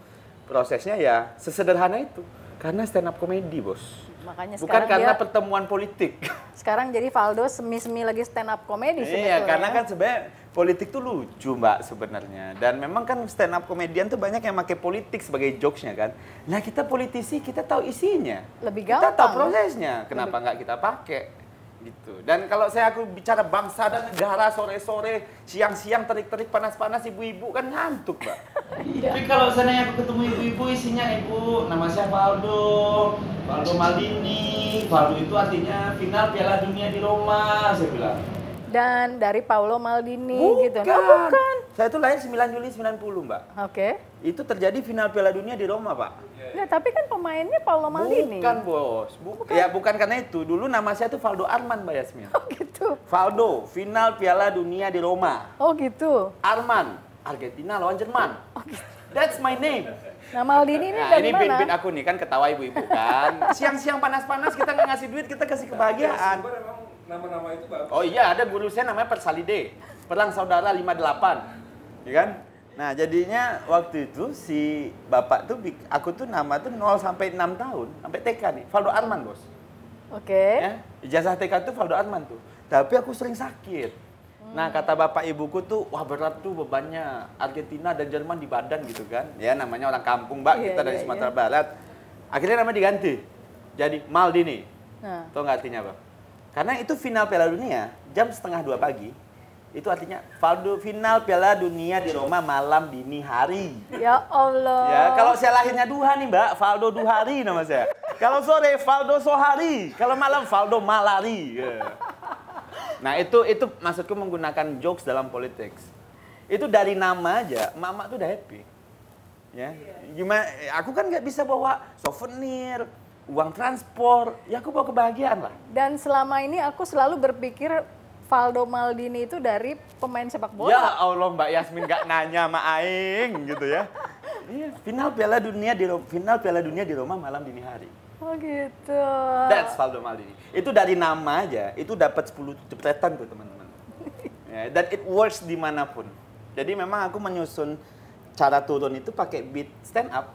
prosesnya ya sesederhana itu. Karena stand up comedy, bos. Makanya Bukan sekarang karena dia, pertemuan politik. sekarang jadi Valdo semi-semi lagi stand up comedy sebetulnya. Iya, karena kan sebenarnya politik tuh lucu Mbak sebenarnya. Dan memang kan stand up komedian tuh banyak yang pakai politik sebagai jokesnya kan. Nah kita politisi, kita tahu isinya. Lebih Kita tahu gampang. prosesnya, kenapa nggak kita pakai. Gitu. Dan kalau aku bicara bangsa dan negara sore-sore, siang-siang terik-terik panas-panas, ibu-ibu kan ngantuk Mbak. Tapi kalau seandainya aku ketemu ibu-ibu isinya, ibu nama saya Valdo Maldini. Valdo itu artinya final Piala Dunia di Roma, saya bilang. Dan dari Paolo Maldini gitu. Bukan. Oh, bukan. Saya itu lahir 9 Juli 90 Mbak. Oke. Itu terjadi final Piala Dunia di Roma Pak. Nggak, tapi kan pemainnya Paolo Maldini. Bukan bos, ya bukan karena itu. Dulu nama saya tuh Valdo Arman Mbak Yasmin. Oh gitu. Valdo, final Piala Dunia di Roma. Oh gitu. Arman, Argentina lawan Jerman. Oh, gitu. That's my name. Nah Maldini ini Nah dari ini mana? bin aku nih kan ketawa ibu-ibu kan. Siang-siang panas-panas kita nggak ngasih duit, kita kasih kebahagiaan. Nama-nama itu bagus. Oh iya, ada guru saya namanya Persalide. Perang Saudara 58. Ya kan? Nah, jadinya waktu itu si bapak tuh, aku tuh nama tuh 0 sampai 6 tahun, sampai TK nih, Valdo Arman, bos. Oke. Ya, ijazah TK tuh Valdo Arman tuh. Tapi aku sering sakit. Nah, kata bapak ibuku tuh, wah berat tuh bebannya. Argentina dan Jerman di badan gitu kan. Ya, namanya orang kampung, Mbak, kita dari Sumatera Barat. Akhirnya nama diganti. Jadi Maldini. Nah. Tahu nggak artinya apa? Karena itu final Piala Dunia, jam 1:30 pagi. Itu artinya Valdo final Piala Dunia di Roma malam dini hari. Ya Allah. Ya, kalau saya lahirnya duha nih Mbak, Valdo Duhari nama saya. Kalau sore Valdo Sohari, kalau malam Valdo Malari. Ya. Nah itu maksudku menggunakan jokes dalam politik. Itu dari nama aja, mama tuh udah happy. Ya, gimana? Aku kan nggak bisa bawa souvenir, uang transport, ya aku bawa kebahagiaan lah. Dan selama ini aku selalu berpikir Valdo Maldini itu dari pemain sepak bola. Ya Allah Mbak Yasmin nggak nanya sama Aing gitu ya. Iya, final Piala Dunia di Roma malam dini hari. Oh gitu. That's Valdo Maldini. Itu dari nama aja, itu dapat 10 jepretan tuh teman-teman. Ya, dan it works dimanapun. Jadi memang aku menyusun cara turun itu pakai beat stand up.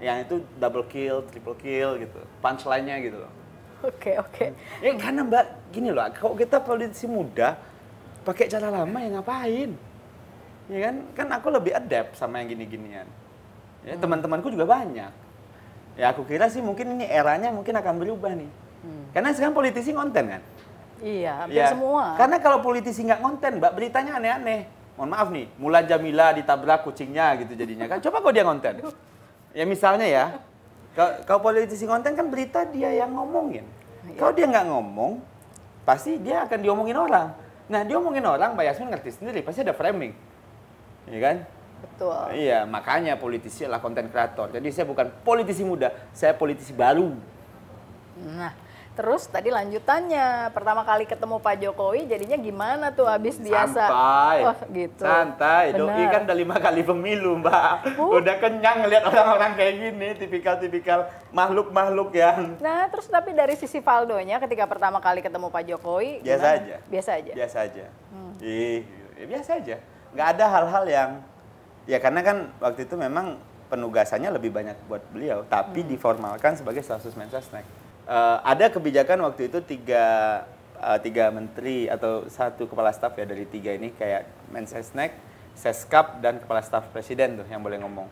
Yang itu double kill, triple kill gitu. Punchline-nya gitu loh. Oke. Ya karena Mbak, gini loh, kalau kita politisi muda, pakai cara lama ya ngapain? Ya kan? Kan aku lebih adapt sama yang gini-ginian. Ya, teman-temanku juga banyak. Ya aku kira sih mungkin ini eranya mungkin akan berubah nih. Karena sekarang politisi konten kan? Iya, hampir Ya, semua. karena kalau politisi nggak konten, Mbak, beritanya aneh-aneh. Mohon maaf nih, Mulan Jamila ditabrak kucingnya gitu jadinya kan. Coba kalau dia konten. Ya misalnya ya, kalau politisi konten kan berita dia yang ngomongin. Kalau dia nggak ngomong, pasti dia akan diomongin orang. Nah, diomongin orang, Mbak Yasmin ngerti sendiri, pasti ada framing. Ya kan? Betul. Iya, makanya politisi adalah konten kreator. Jadi saya bukan politisi muda, saya politisi baru. Nah, terus tadi lanjutannya, pertama kali ketemu Pak Jokowi jadinya gimana tuh habis biasa? Santai. Oh, gitu. Santai. Doi Benar. kan udah 5 kali pemilu, Mbak. Udah kenyang ngeliat orang-orang kayak gini, tipikal-tipikal makhluk-makhluk yang Nah, terus tapi dari sisi Valdonya ketika pertama kali ketemu Pak Jokowi biasa gimana? aja. Biasa aja. Biasa aja. Biasa aja. Nggak ada hal-hal yang ya karena kan waktu itu memang penugasannya lebih banyak buat beliau, tapi diformalkan sebagai stafsus Mensesnek. Ada kebijakan waktu itu tiga menteri atau satu kepala staf ya dari 3 ini kayak Mensesnek, Seskap dan kepala staf presiden tuh yang boleh ngomong.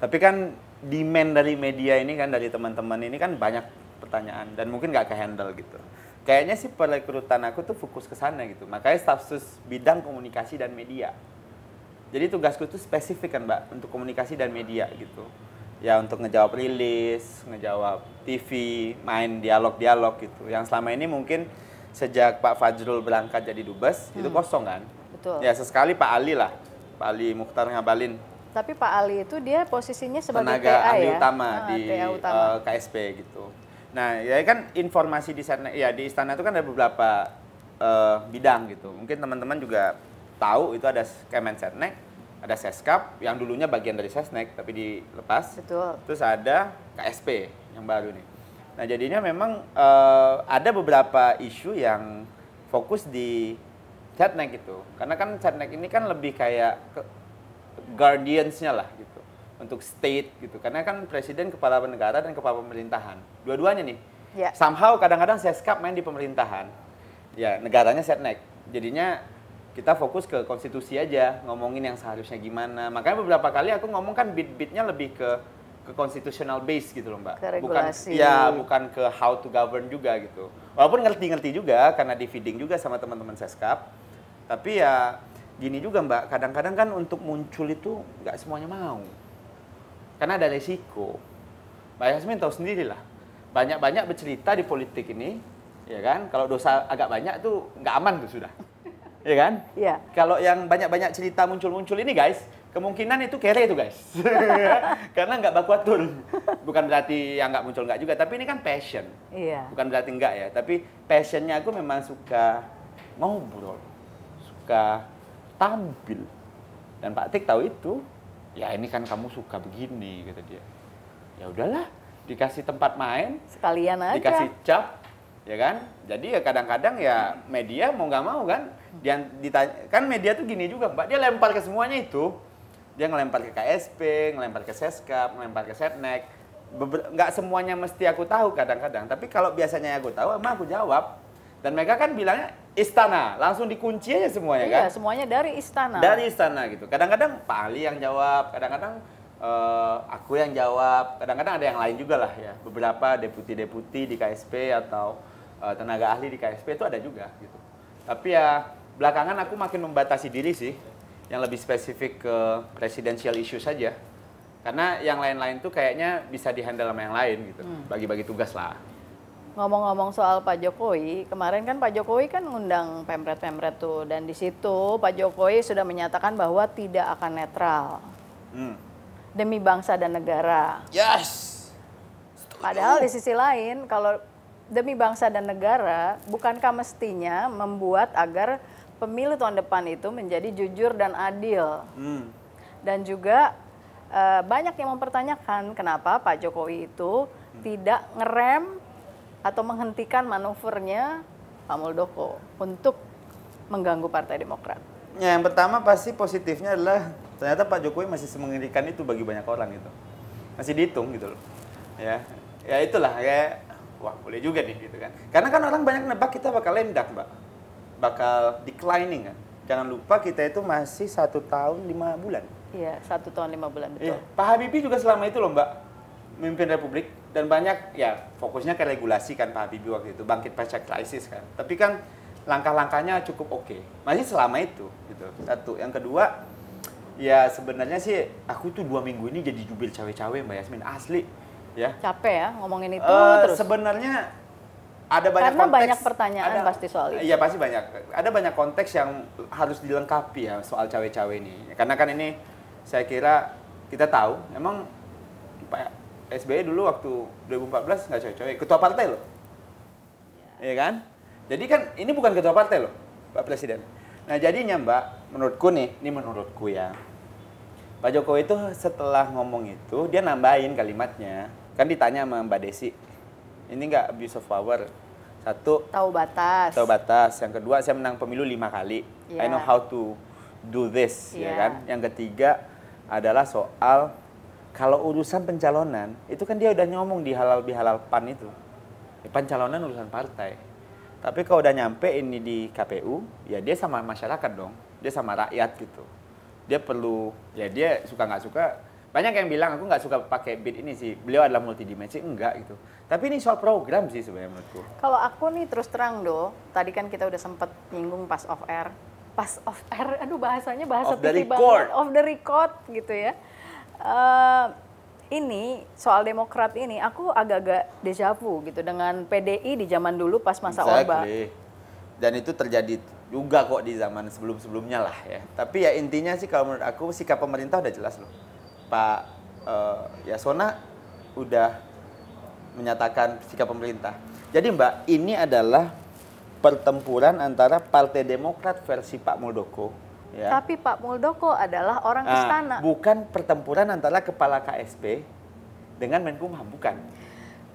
Tapi kan demand dari media ini kan dari teman-teman ini kan banyak pertanyaan dan mungkin nggak ke-handle gitu. Kayaknya sih perekrutan aku tuh fokus ke sana gitu. Makanya stafsus bidang komunikasi dan media. Jadi tugasku tuh spesifik kan Mbak untuk komunikasi dan media gitu. Ya untuk ngejawab rilis, ngejawab TV, main dialog-dialog gitu. Yang selama ini mungkin sejak Pak Fajrul berangkat jadi dubes, itu kosong kan? Betul. Ya sesekali Pak Ali lah, Pak Ali Mukhtar Ngabalin. Tapi Pak Ali itu dia posisinya sebagai Tenaga TA ahli ya? utama di TA utama. KSP gitu. Nah, ya kan informasi di sana, ya di istana itu kan ada beberapa bidang gitu. Mungkin teman-teman juga tahu itu ada Kemensetnek, ada Seskap yang dulunya bagian dari Sesnek tapi dilepas. Betul. Terus ada KSP yang baru nih. Nah, jadinya memang ada beberapa isu yang fokus di Setnek gitu. Karena kan Setnek ini kan lebih kayak guardians-nya lah gitu. Untuk state gitu. Karena kan presiden kepala negara dan kepala pemerintahan. Dua-duanya nih. Ya. Somehow kadang-kadang Seskap main di pemerintahan. Ya, negaranya Setnek. Jadinya kita fokus ke konstitusi aja, ngomongin yang seharusnya gimana. Makanya beberapa kali aku ngomong kan beat-beatnya lebih ke constitutional base gitu loh Mbak. Ke regulasi. Bukan ke how to govern juga gitu. Walaupun ngerti-ngerti juga karena di feeding juga sama teman-teman Seskap. Tapi ya gini juga Mbak, kadang-kadang kan untuk muncul itu nggak semuanya mau. Karena ada resiko. Mbak Yasmin tahu sendiri lah. Banyak-banyak bercerita di politik ini, ya kan? Kalau dosa agak banyak tuh nggak aman tuh sudah. Ya kan? Iya. Kalau yang banyak-banyak cerita muncul-muncul ini guys, kemungkinan itu kere itu guys. Karena nggak baku atur. Bukan berarti yang nggak muncul nggak juga, tapi ini kan passion. Iya. Bukan berarti enggak ya, tapi passionnya aku memang suka ngobrol, suka tampil. Dan Pak Tik tahu itu, ya ini kan kamu suka begini, kata dia. Ya udahlah, dikasih tempat main, Sekalian aja. dikasih cap, ya kan? Jadi ya kadang-kadang ya media mau nggak mau kan, dia ditanya, kan media tuh gini juga Mbak, dia lempar ke semuanya itu. Dia ngelempar ke KSP, ngelempar ke Seskap, ngelempar ke Setnek. Nggak semuanya mesti aku tahu kadang-kadang, tapi kalau biasanya aku tahu, emang aku jawab. Dan mereka kan bilangnya istana, langsung dikunci aja semuanya kan? Iya, semuanya dari istana. Dari istana gitu. Kadang-kadang Pak Ali yang jawab, kadang-kadang aku yang jawab, kadang-kadang ada yang lain juga lah ya. Beberapa deputi-deputi di KSP atau tenaga ahli di KSP itu ada juga gitu. Tapi ya belakangan aku makin membatasi diri sih, yang lebih spesifik ke presidential issue saja. Karena yang lain-lain tuh kayaknya bisa dihandle sama yang lain gitu. Bagi-bagi tugas lah. Ngomong-ngomong soal Pak Jokowi, kemarin kan Pak Jokowi kan ngundang pemret-pemret tuh. Dan di situ Pak Jokowi sudah menyatakan bahwa tidak akan netral. Demi bangsa dan negara. Yes! Padahal di sisi lain, kalau demi bangsa dan negara, bukankah mestinya membuat agar pemilu tahun depan itu menjadi jujur dan adil? Dan juga banyak yang mempertanyakan kenapa Pak Jokowi itu tidak ngerem atau menghentikan manuvernya Pak Muldoko untuk mengganggu Partai Demokrat. Ya, yang pertama pasti positifnya adalah ternyata Pak Jokowi masih semengerikan itu bagi banyak orang gitu. Masih dihitung gitu loh. Ya itulah kayak wah boleh juga nih gitu kan. Karena kan orang banyak nebak kita bakal lendak Mbak. Bakal declining kan. Jangan lupa kita itu masih 1 tahun 5 bulan. Iya, 1 tahun 5 bulan betul. Iya. Pak Habibie juga selama itu loh Mbak memimpin Republik dan banyak ya fokusnya ke regulasi kan Pak Habibie waktu itu bangkit pasca krisis kan. Tapi kan langkah-langkahnya cukup oke. Masih selama itu gitu. Satu, yang kedua ya sebenarnya sih aku tuh 2 minggu ini jadi jubir cawe-cawe Mbak Yasmin asli ya. Capek ya ngomongin itu terus. Sebenarnya ada banyak Karena konteks. banyak pertanyaan pasti soal itu. Iya pasti banyak. Ada banyak konteks yang harus dilengkapi ya soal cawe-cawe ini. Karena kan ini saya kira kita tahu, emang Pak SBY dulu waktu 2014 nggak coy-coy, ketua partai loh. Iya kan? Jadi kan ini bukan ketua partai loh, Pak Presiden. Nah jadinya Mbak, menurutku nih, ini menurutku ya, Pak Jokowi itu setelah ngomong itu, dia nambahin kalimatnya. Kan ditanya sama Mbak Desi, ini nggak abuse of power? Satu, Tahu batas. tahu batas. Yang kedua, saya menang pemilu 5 kali. I know how to do this, ya kan? Yang ketiga adalah soal kalau urusan pencalonan, itu kan dia udah ngomong di halal bihalal PAN itu. Pencalonan urusan partai. Tapi kalau udah nyampe ini di KPU, ya dia sama masyarakat dong. Dia sama rakyat gitu. Dia perlu, ya dia suka nggak suka. Banyak yang bilang, aku nggak suka pakai beat ini sih. Beliau adalah multidimensi, enggak gitu. Tapi ini soal program sih sebenarnya menurutku. Kalau aku nih terus terang tadi kan kita udah sempet nyinggung pas off air. Pas off air, aduh bahasanya bahasa TV banget. Off the record gitu ya. Ini soal Demokrat ini aku agak-agak deja vu gitu dengan PDI di zaman dulu pas masa Orba. Dan itu terjadi juga kok di zaman sebelum-sebelumnya lah ya. Tapi ya intinya sih kalau menurut aku sikap pemerintah udah jelas loh. Pak Yasona udah menyatakan sikap pemerintah. Jadi Mbak, ini adalah pertempuran antara Partai Demokrat versi Pak Muldoko. Ya. Tapi Pak Muldoko adalah orang istana. Bukan pertempuran antara kepala KSP dengan Menkumham, bukan.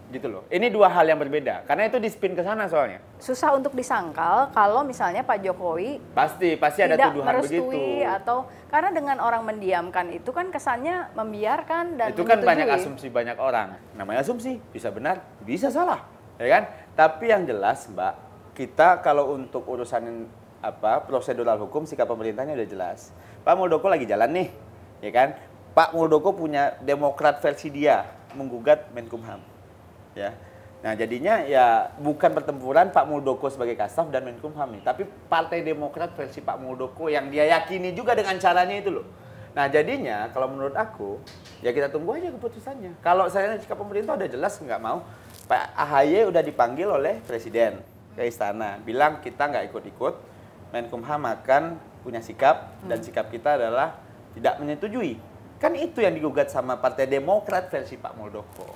Gitu loh. Ini dua hal yang berbeda. Karena itu dispin ke sana soalnya. Susah untuk disangkal kalau misalnya Pak Jokowi pasti ada tuduhan begitu. Atau karena dengan orang mendiamkan itu kan kesannya membiarkan dan itu kan banyak asumsi banyak orang. Namanya asumsi, bisa benar, bisa salah, ya kan? Tapi yang jelas, Mbak, kita kalau untuk urusan prosedural hukum sikap pemerintahnya udah jelas. Pak Muldoko lagi jalan nih, ya kan? Pak Muldoko punya Demokrat versi dia menggugat Menkumham, ya. Nah jadinya ya bukan pertempuran Pak Muldoko sebagai Kasaf dan Menkumham nih, tapi Partai Demokrat versi Pak Muldoko yang dia yakini juga dengan caranya itu loh. Nah jadinya kalau menurut aku ya kita tunggu aja keputusannya. Kalau saya sikap pemerintah udah jelas nggak mau. Pak AHY udah dipanggil oleh Presiden ke istana, bilang kita nggak ikut-ikut. Menkumham akan punya sikap dan sikap kita adalah tidak menyetujui. Kan itu yang digugat sama Partai Demokrat versi Pak Muldoko.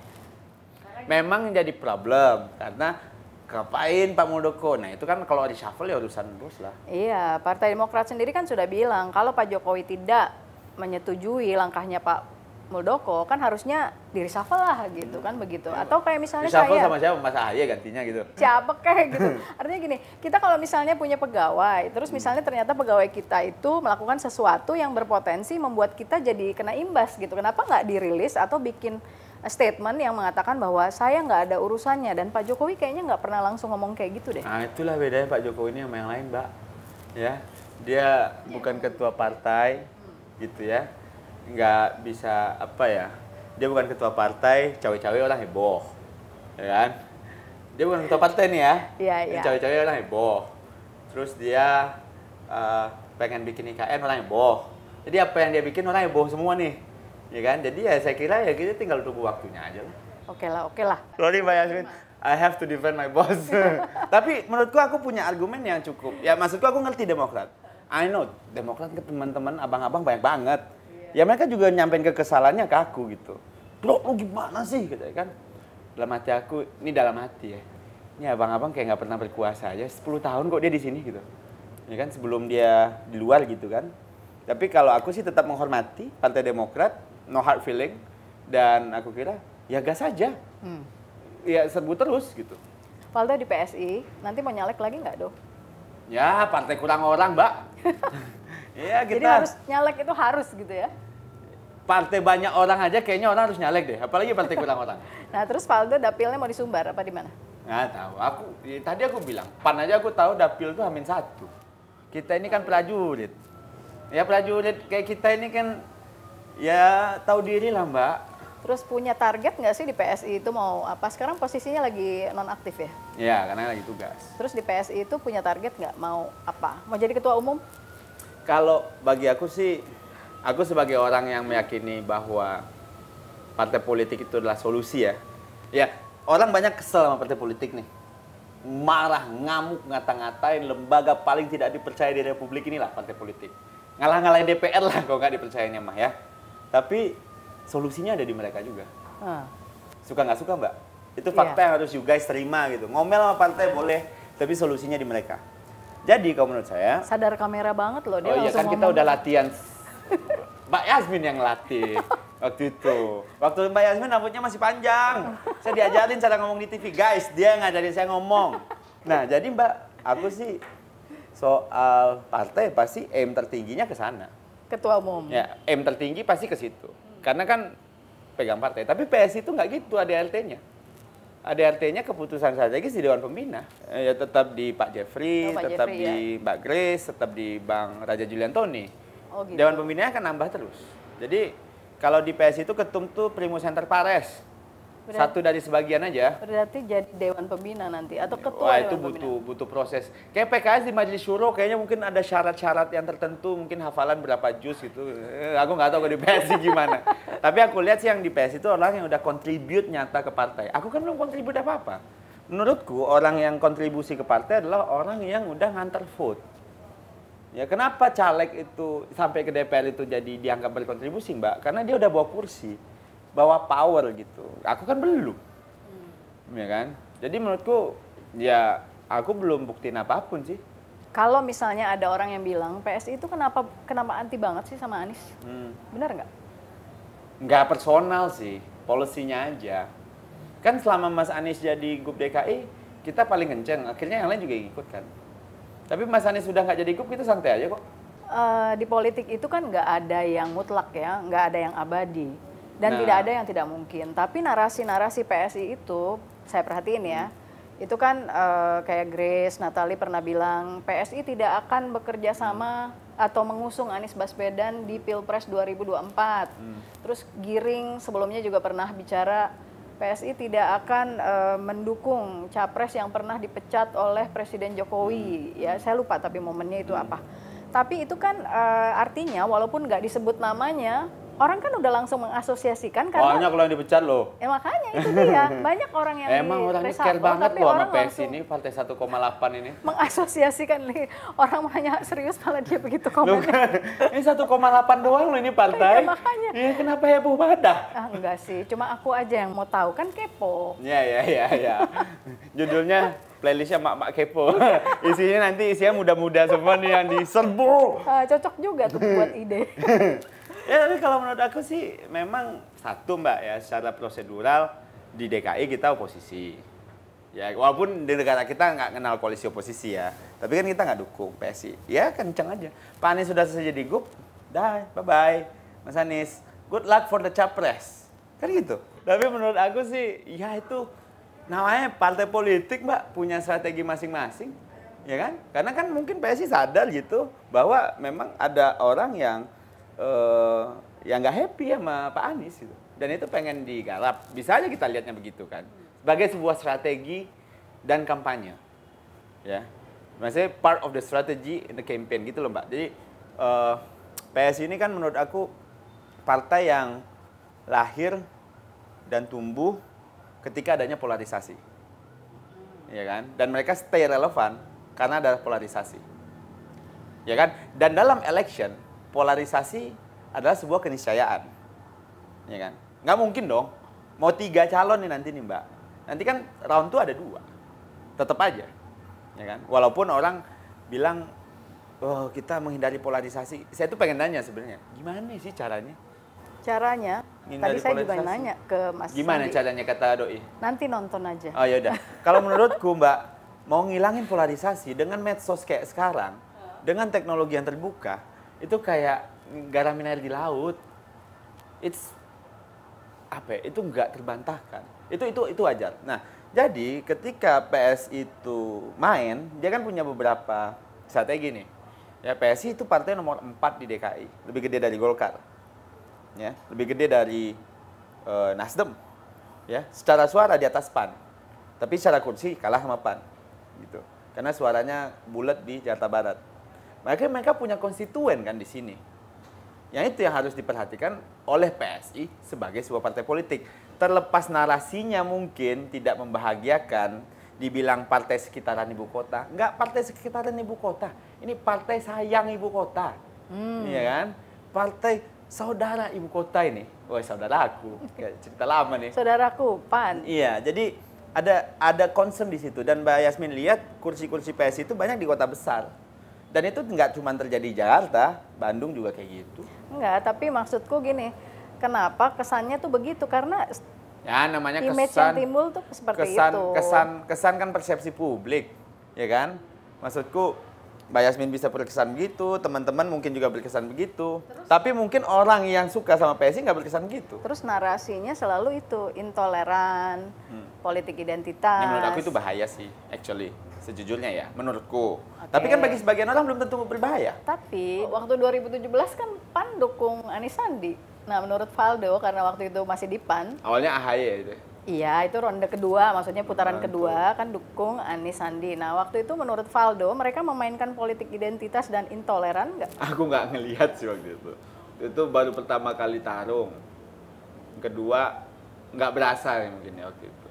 Memang jadi problem karena ngapain Pak Muldoko? Nah itu kan kalau reshuffle ya urusan bos lah. Iya, Partai Demokrat sendiri kan sudah bilang kalau Pak Jokowi tidak menyetujui langkahnya Pak Muldoko kan harusnya di reshuffle lah gitu kan begitu. Atau kayak misalnya reshuffle sama siapa? Mas AHY gantinya gitu. Siapa kayak gitu. Artinya gini, kita kalau misalnya punya pegawai, terus misalnya ternyata pegawai kita itu melakukan sesuatu yang berpotensi membuat kita jadi kena imbas gitu. Kenapa nggak dirilis atau bikin statement yang mengatakan bahwa saya nggak ada urusannya, dan Pak Jokowi kayaknya nggak pernah langsung ngomong kayak gitu deh. Nah itulah bedanya Pak Jokowi ini sama yang lain, Mbak. Ya, dia bukan ketua partai gitu ya. Nggak bisa dia bukan ketua partai, cawe-cawe orang heboh, ya kan? Dia bukan ketua partai nih ya, Iya. Cawe-cawe orang heboh. Terus dia pengen bikin IKN orang heboh. Jadi apa yang dia bikin orang heboh semua nih, ya kan? Jadi ya saya kira ya kita tinggal tunggu waktunya aja lah. Oke lah. Sorry Mbak Yasmin, I have to defend my boss. Tapi menurutku aku punya argumen yang cukup. Ya maksudku aku ngerti Demokrat. I know Demokrat ke teman-teman abang-abang banyak banget. Ya mereka juga nyampein kekesalannya ke aku gitu. Bro, lu gimana sih? Gitu kan. Dalam hati aku, ini dalam hati ya. Ini abang-abang kayak nggak pernah berkuasa aja. 10 tahun kok dia di sini gitu. Ya kan, sebelum dia di luar gitu kan. Tapi kalau aku sih tetap menghormati Partai Demokrat, no hard feeling. Dan aku kira, ya gas aja. Ya serbu terus gitu. Valdo di PSI, nanti mau nyalek lagi nggak, Do? Ya, partai kurang orang, Mbak. Ya, kita... Jadi harus nyalek itu harus gitu ya? Partai banyak orang aja kayaknya orang harus nyalek deh, apalagi partai kurang orang. Nah terus Valdo dapilnya mau di Sumbar apa di mana? Nggak tahu, tadi aku bilang, PAN aja aku tahu dapil itu H-1. Kita ini kan prajurit. Ya prajurit kayak kita ini kan ya tahu diri lah Mbak. Terus punya target nggak sih di PSI itu mau apa? Sekarang posisinya lagi nonaktif ya? Iya, karena lagi tugas. Terus di PSI itu punya target nggak mau apa? Mau jadi ketua umum? Kalau bagi aku sih, aku sebagai orang yang meyakini bahwa partai politik itu adalah solusi ya. Ya, orang banyak kesel sama partai politik nih. Marah, ngamuk, ngata-ngatain lembaga paling tidak dipercaya di republik inilah partai politik. ngalah-ngalahin DPR lah kalau nggak dipercayanya mah ya. Tapi solusinya ada di mereka juga. Suka nggak suka Mbak? Itu fakta yang harus you guys terima gitu. Ngomel sama partai boleh, tapi solusinya di mereka. Jadi kalau menurut saya... Sadar kamera banget loh dia. Oh iya kan kita udah latihan. Mbak Yasmin yang latih waktu itu. Waktu Mbak Yasmin rambutnya masih panjang. Saya diajarin cara ngomong di TV. Guys, dia ngajarin saya ngomong. Nah jadi Mbak, aku sih soal partai pasti aim tertingginya ke sana. Ketua umum. Ya, aim tertinggi pasti ke situ. Karena kan pegang partai. Tapi PS itu nggak gitu ADRT-nya. ADRT-nya keputusan strategis di Dewan Pembina. Ya tetap di Pak Jeffrey, tetap Jeffrey, di Mbak Grace, tetap di Bang Raja Juliantoni. Oh, gitu. Dewan Pembinanya akan nambah terus. Jadi kalau di PS itu ketum tuh Primus Inter Pares. Satu dari sebagian aja. Berarti jadi Dewan Pembina nanti atau ketua Wah, itu Dewan Pembina? butuh proses. Kayak PKS di Majelis Syuro kayaknya mungkin ada syarat-syarat yang tertentu, mungkin hafalan berapa juz gitu. Aku nggak tahu kalau di PS sih gimana. Tapi aku lihat sih yang di PS itu orang yang udah kontribut nyata ke partai. Aku kan belum kontribut apa-apa. Menurutku orang yang kontribusi ke partai adalah orang yang udah ngantar vote. Ya kenapa caleg itu sampai ke DPR itu jadi dianggap berkontribusi Mbak? Karena dia udah bawa kursi. Bawa power gitu. Aku kan belum. Ya kan? Jadi menurutku ya aku belum buktiin apapun sih. Kalau misalnya ada orang yang bilang PSI itu kenapa anti banget sih sama Anies? Benar nggak? Nggak personal sih, polisinya aja. Kan selama Mas Anies jadi Gub DKI, kita paling kenceng. Akhirnya yang lain juga ikut kan. Tapi Mas Anies sudah nggak jadi Gub, kita santai aja kok. Di politik itu kan nggak ada yang mutlak ya, nggak ada yang abadi. Dan tidak ada yang tidak mungkin. Tapi narasi-narasi PSI itu, saya perhatiin ya, itu kan kayak Grace, Natali pernah bilang, PSI tidak akan bekerja sama atau mengusung Anies Baswedan di Pilpres 2024. Terus Giring sebelumnya juga pernah bicara, PSI tidak akan mendukung capres yang pernah dipecat oleh Presiden Jokowi. Ya, saya lupa tapi momennya itu apa. Tapi itu kan artinya walaupun nggak disebut namanya, orang kan udah langsung mengasosiasikan karena... Banyak kalau yang dipecat loh. Ya makanya itu dia, banyak orang yang emang orangnya care banget loh sama PS ini, partai 1,8 ini. Mengasosiasikan nih, orang banyak serius malah dia begitu komennya. Ini 1,8 doang loh ini partai. Ya, makanya. Iya kenapa heboh banget dah? Enggak sih, cuma aku aja yang mau tahu, kan kepo. Ya. Judulnya playlistnya Mak-Mak Kepo. Isinya muda-muda semua nih yang diserbu. Cocok juga tuh buat ide. Ya tapi kalau menurut aku sih memang satu Mbak ya, secara prosedural di DKI kita oposisi. Ya walaupun di negara kita nggak kenal koalisi oposisi ya, tapi kan kita nggak dukung PSI. Ya kenceng aja. Pak Anies sudah selesai jadi Gub, dah bye-bye. Mas Anies, good luck for the capres. Kan gitu. Tapi menurut aku sih ya itu namanya partai politik Mbak, punya strategi masing-masing. Ya kan? Karena kan mungkin PSI sadar gitu bahwa memang ada orang yang yang nggak happy sama Pak Anies gitu. Dan itu pengen digarap. Bisa aja kita lihatnya begitu kan. Sebagai sebuah strategi dan kampanye. Ya. Maksudnya part of the strategy in the campaign gitu loh Mbak. Jadi PSI ini kan menurut aku partai yang lahir dan tumbuh ketika adanya polarisasi. Ya kan? Dan mereka stay relevan karena ada polarisasi. Ya kan? Dan dalam election polarisasi adalah sebuah keniscayaan, ya kan? Nggak mungkin dong, mau 3 calon nih nanti nih Mbak. Nanti kan round 2 ada 2, tetap aja, ya kan? Walaupun orang bilang, oh kita menghindari polarisasi. Saya tuh pengen nanya sebenarnya, gimana sih caranya? Caranya, tadi saya juga nanya ke Mas Gimana Sandi. caranya kata Doi? Nanti nonton aja. Oh yaudah, kalau menurutku Mbak, mau ngilangin polarisasi dengan medsos kayak sekarang, dengan teknologi yang terbuka, itu kayak garamin air di laut. It's apa ya? Itu nggak terbantahkan. Itu wajar. Nah, jadi ketika PS itu main, dia kan punya beberapa strategi nih. Ya, PSI itu partai nomor 4 di DKI, lebih gede dari Golkar. Ya, lebih gede dari Nasdem. Ya, secara suara di atas PAN. Tapi secara kursi kalah sama PAN. Gitu. Karena suaranya bulat di Jakarta Barat. Makanya mereka punya konstituen kan di sini. Yang itu yang harus diperhatikan oleh PSI sebagai sebuah partai politik. Terlepas narasinya mungkin tidak membahagiakan, dibilang partai sekitaran ibu kota. Enggak partai sekitaran ibu kota. Ini partai sayang ibu kota. Iya kan? Partai saudara ibu kota ini. Wah, saudaraku. Kayak cerita lama nih. Saudaraku, PAN. Iya, jadi ada concern di situ. Dan Mbak Yasmin lihat kursi-kursi PSI itu banyak di kota besar. Dan itu nggak cuma terjadi di Jakarta, Bandung juga kayak gitu. Enggak, tapi maksudku gini, kenapa kesannya tuh begitu? Karena Ya, namanya image kesan. yang timbul tuh seperti kesan, itu. kesan kan persepsi publik, ya kan? Maksudku, Mbak Yasmin bisa berkesan begitu, teman-teman mungkin juga berkesan begitu. Tapi mungkin orang yang suka sama PSI nggak berkesan gitu. Terus narasinya selalu itu, intoleran, politik identitas. Ya, menurut aku itu bahaya sih, actually. Sejujurnya ya, menurutku. Oke. Tapi kan bagi sebagian orang belum tentu berbahaya. Tapi waktu 2017 kan PAN dukung Anies Sandi. Nah, menurut Valdo, karena waktu itu masih di PAN, Awalnya AHY itu. iya, itu ronde kedua, maksudnya putaran Betul. kedua kan dukung Anies Sandi. Nah, waktu itu menurut Valdo, mereka memainkan politik identitas dan intoleran nggak? Aku nggak ngelihat sih waktu itu. Itu baru pertama kali tarung. Kedua, nggak berasa ya mungkin ya waktu itu.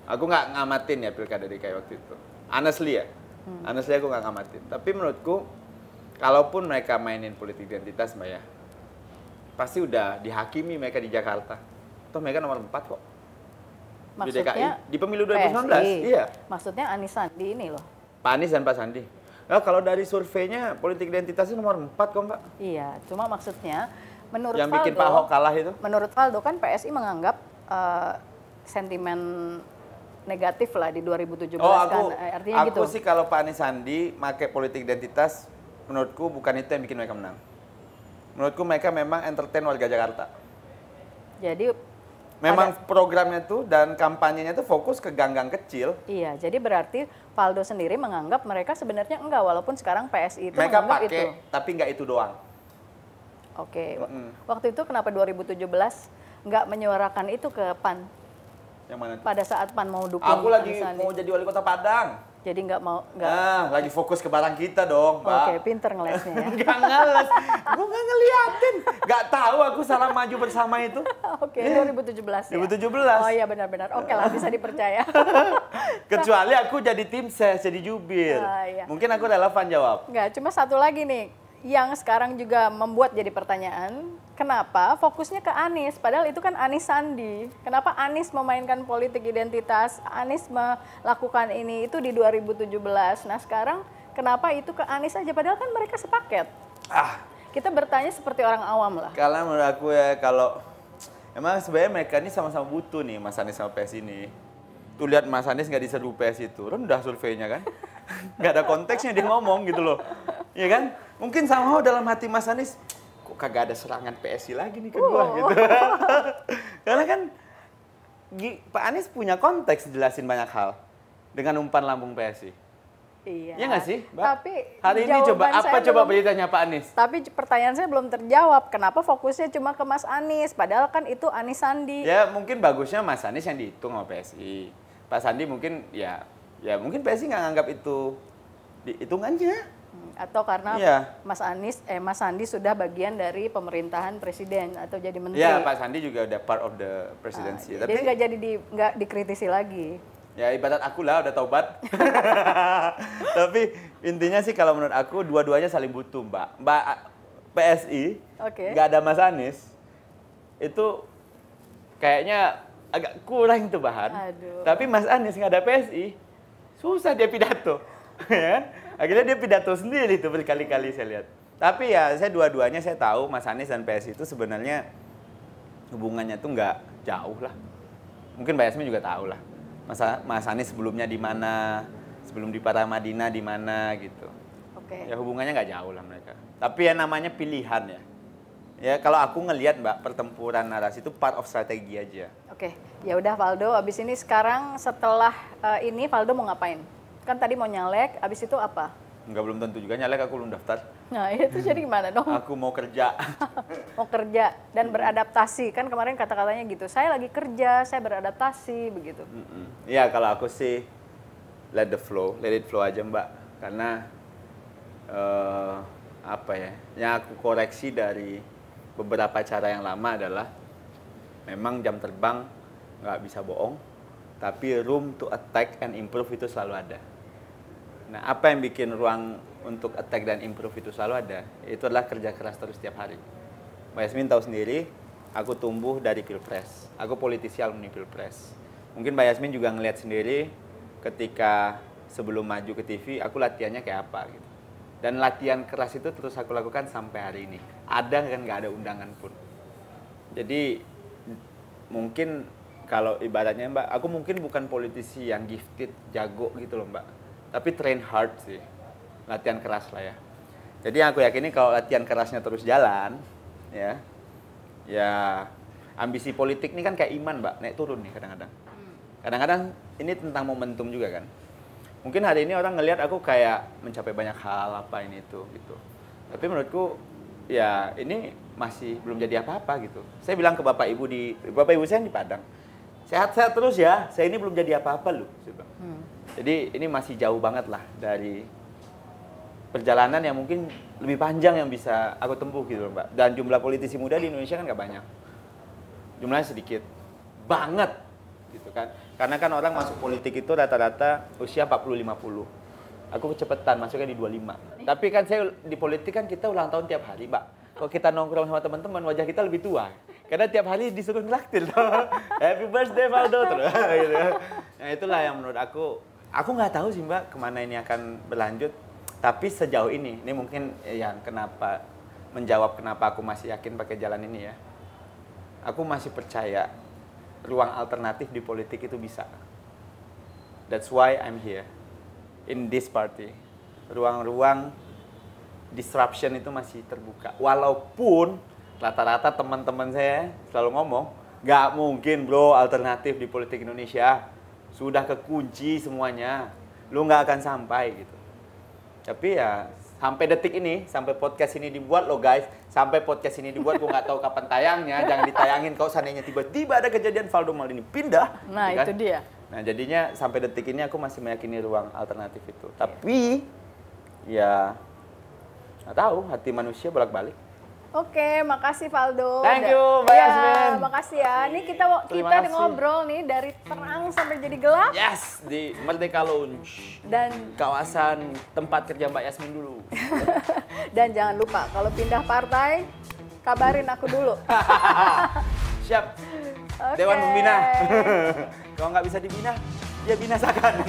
Aku nggak ngamatin ya pilkada DKI waktu itu. Honestly ya, honestly aku nggak ngamatin. Tapi menurutku, kalaupun mereka mainin politik identitas, Mbak ya, pasti udah dihakimi mereka di Jakarta. Toh mereka nomor 4 kok. Di DKI, Maksudnya di pemilu 2019, PSI. iya. Maksudnya Anies Sandi ini loh. Pak Anies dan Pak Sandi. Nah, kalau dari surveinya, politik identitasnya nomor 4 kok, Mbak. Iya, cuma maksudnya menurut Yang Valdo, bikin Pak Ahok kalah itu. menurut Valdo kan PSI menganggap sentimen negatif lah di 2017 Oh, kan. Artinya aku gitu. sih kalau Pak Anies Sandi pakai politik identitas, menurutku bukan itu yang bikin mereka menang. Menurutku mereka memang entertain warga Jakarta. Jadi Memang programnya tuh dan kampanyenya tuh fokus ke gang-gang kecil. iya, jadi berarti Valdo sendiri menganggap mereka sebenarnya enggak, walaupun sekarang PSI itu Mereka menganggap pakai, itu. tapi nggak itu doang. Oke, waktu itu kenapa 2017 nggak menyuarakan itu ke PAN Yang mana tuh? pada saat PAN mau dukung Aku lagi Anies Sandi? mau jadi wali kota Padang. Jadi nggak mau, nggak. Nah, lagi fokus ke barang kita dong, Mbak. Oke, pinter ngelesnya ya. Nggak ngeles. Gue nggak ngeliatin. Nggak tahu aku salah maju bersama itu. Oke, 2017 ya. 2017. Oh iya benar-benar. Oke lah, bisa dipercaya. Kecuali aku jadi tim ses, jadi jubir. Ah, iya. Mungkin aku relevan jawab. Nggak, cuma satu lagi nih yang sekarang juga membuat jadi pertanyaan, kenapa fokusnya ke Anies? Padahal itu kan Anies Sandi. Kenapa Anies memainkan politik identitas? Anies melakukan ini itu di 2017. Nah sekarang kenapa itu ke Anies aja? Padahal kan mereka sepaket. Kita bertanya seperti orang awam lah. Karena menurut aku ya kalau emang sebenarnya mereka ini sama-sama butuh nih Mas Anies sama PS ini. Tuh lihat Mas Anies nggak diseru PS itu, rendah surveinya kan. Nggak ada konteksnya dia ngomong gitu loh. Iya kan? Mungkin somehow dalam hati Mas Anies, kok kagak ada serangan PSI lagi nih kedua gitu. Karena kan Pak Anies punya konteks jelasin banyak hal dengan umpan lambung PSI. Iya. Iya nggak sih, Mbak? Tapi hari ini coba jawaban apa saya coba belum- beritanya Pak Anies? Tapi pertanyaan saya belum terjawab. Kenapa fokusnya cuma ke Mas Anies? Padahal kan itu Anies Sandi. Ya mungkin bagusnya Mas Anies yang dihitung sama PSI. Pak Sandi mungkin ya mungkin PSI nggak nganggap itu dihitungannya. Atau karena Iya. Mas Sandi sudah bagian dari pemerintahan presiden atau jadi menteri. Ya Pak Sandi juga udah part of the presidency. Jadi Tapi nggak jadi nggak dikritisi lagi. ya ibarat aku lah udah taubat. Tapi intinya sih kalau menurut aku dua-duanya saling butuh Mbak PSI Oke. nggak ada Mas Anies itu kayaknya agak kurang tuh bahan. Aduh. Tapi Mas Anies nggak ada PSI susah dia pidato. Ya. Akhirnya dia pidato sendiri tuh berkali-kali saya lihat. Tapi ya saya dua-duanya saya tahu Mas Anies dan PSI itu sebenarnya hubungannya tuh nggak jauh lah. Mungkin Mbak Yasmin juga tahu lah. Mas Anies sebelumnya di mana, sebelum di Paramadina di mana gitu. Oke. Ya hubungannya nggak jauh lah mereka. Tapi ya namanya pilihan ya. Ya kalau aku ngelihat Mbak pertempuran narasi itu part of strategi aja. Oke. Ya udah Valdo, abis ini sekarang setelah ini Valdo mau ngapain? Kan tadi mau nyalek, abis itu apa? Nggak belum tentu juga nyalek aku belum daftar. Nah itu jadi gimana dong? Aku mau kerja. Mau kerja dan beradaptasi. Kan kemarin kata-katanya gitu, saya lagi kerja, saya beradaptasi, begitu. Iya kalau aku sih let it flow aja Mbak. Karena apa ya, yang aku koreksi dari beberapa cara yang lama adalah memang jam terbang nggak bisa bohong, tapi room to attack and improve itu selalu ada. Nah apa yang bikin ruang untuk attack dan improve itu selalu ada. Itu adalah kerja keras terus setiap hari. Mbak Yasmin tahu sendiri, aku tumbuh dari Pilpres. Aku politisi alumni Pilpres. Mungkin Mbak Yasmin juga ngelihat sendiri ketika sebelum maju ke TV, aku latihannya kayak apa gitu. Dan latihan keras itu terus aku lakukan sampai hari ini. Ada kan nggak ada undangan pun. Jadi mungkin kalau ibaratnya Mbak, aku mungkin bukan politisi yang gifted, jago gitu loh Mbak. Tapi train hard sih, latihan keras lah ya. Jadi aku yakini kalau latihan kerasnya terus jalan, ya ambisi politik ini kan kayak iman Mbak, naik turun nih kadang-kadang. Kadang-kadang ini tentang momentum juga kan. Mungkin hari ini orang ngelihat aku kayak mencapai banyak hal apa ini itu gitu. Tapi menurutku ya ini masih belum jadi apa-apa gitu. Saya bilang ke bapak ibu saya yang di Padang, sehat-sehat terus ya. Saya ini belum jadi apa-apa loh. Jadi ini masih jauh banget lah dari perjalanan yang mungkin lebih panjang yang bisa aku tempuh gitu loh Mbak. Dan jumlah politisi muda di Indonesia kan nggak banyak. Jumlahnya sedikit banget gitu kan. Karena kan orang masuk politik itu rata-rata usia 40-50. Aku kecepatan, masuknya di 25. Tapi kan saya di politik kan kita ulang tahun tiap hari, Mbak. Kalau kita nongkrong sama teman-teman, wajah kita lebih tua. Karena tiap hari disuruh ngelaktil. Happy birthday, Valdo. Gitu. Nah itulah yang menurut aku nggak tahu sih Mbak kemana ini akan berlanjut. Tapi sejauh ini mungkin yang menjawab kenapa aku masih yakin pakai jalan ini ya. Aku masih percaya ruang alternatif di politik itu bisa. That's why I'm here in this party. Ruang-ruang disruption itu masih terbuka. Walaupun rata-rata teman-teman saya selalu ngomong, nggak mungkin bro alternatif di politik Indonesia. Sudah kekunci semuanya. Lu nggak akan sampai gitu. Tapi ya sampai detik ini, sampai podcast ini dibuat loh guys, sampai podcast ini dibuat, gue nggak tahu kapan tayangnya, jangan ditayangin kalau seandainya tiba-tiba ada kejadian Valdo Maldini pindah. Nah gitu kan? itu dia. Nah jadinya sampai detik ini aku masih meyakini ruang alternatif itu. Tapi ya nggak tahu, hati manusia bolak-balik. Oke, makasih Valdo. Thank you, Mbak Yasmin. Makasih ya. Ini kita udah ngobrol nih dari terang sampai jadi gelap. Yes, di Merdeka Lounge. Dan kawasan tempat kerja Mbak Yasmin dulu. Dan jangan lupa kalau pindah partai, kabarin aku dulu. Siap. Okay. Dewan Pembina. Kalau nggak bisa dibina, dia binasakan.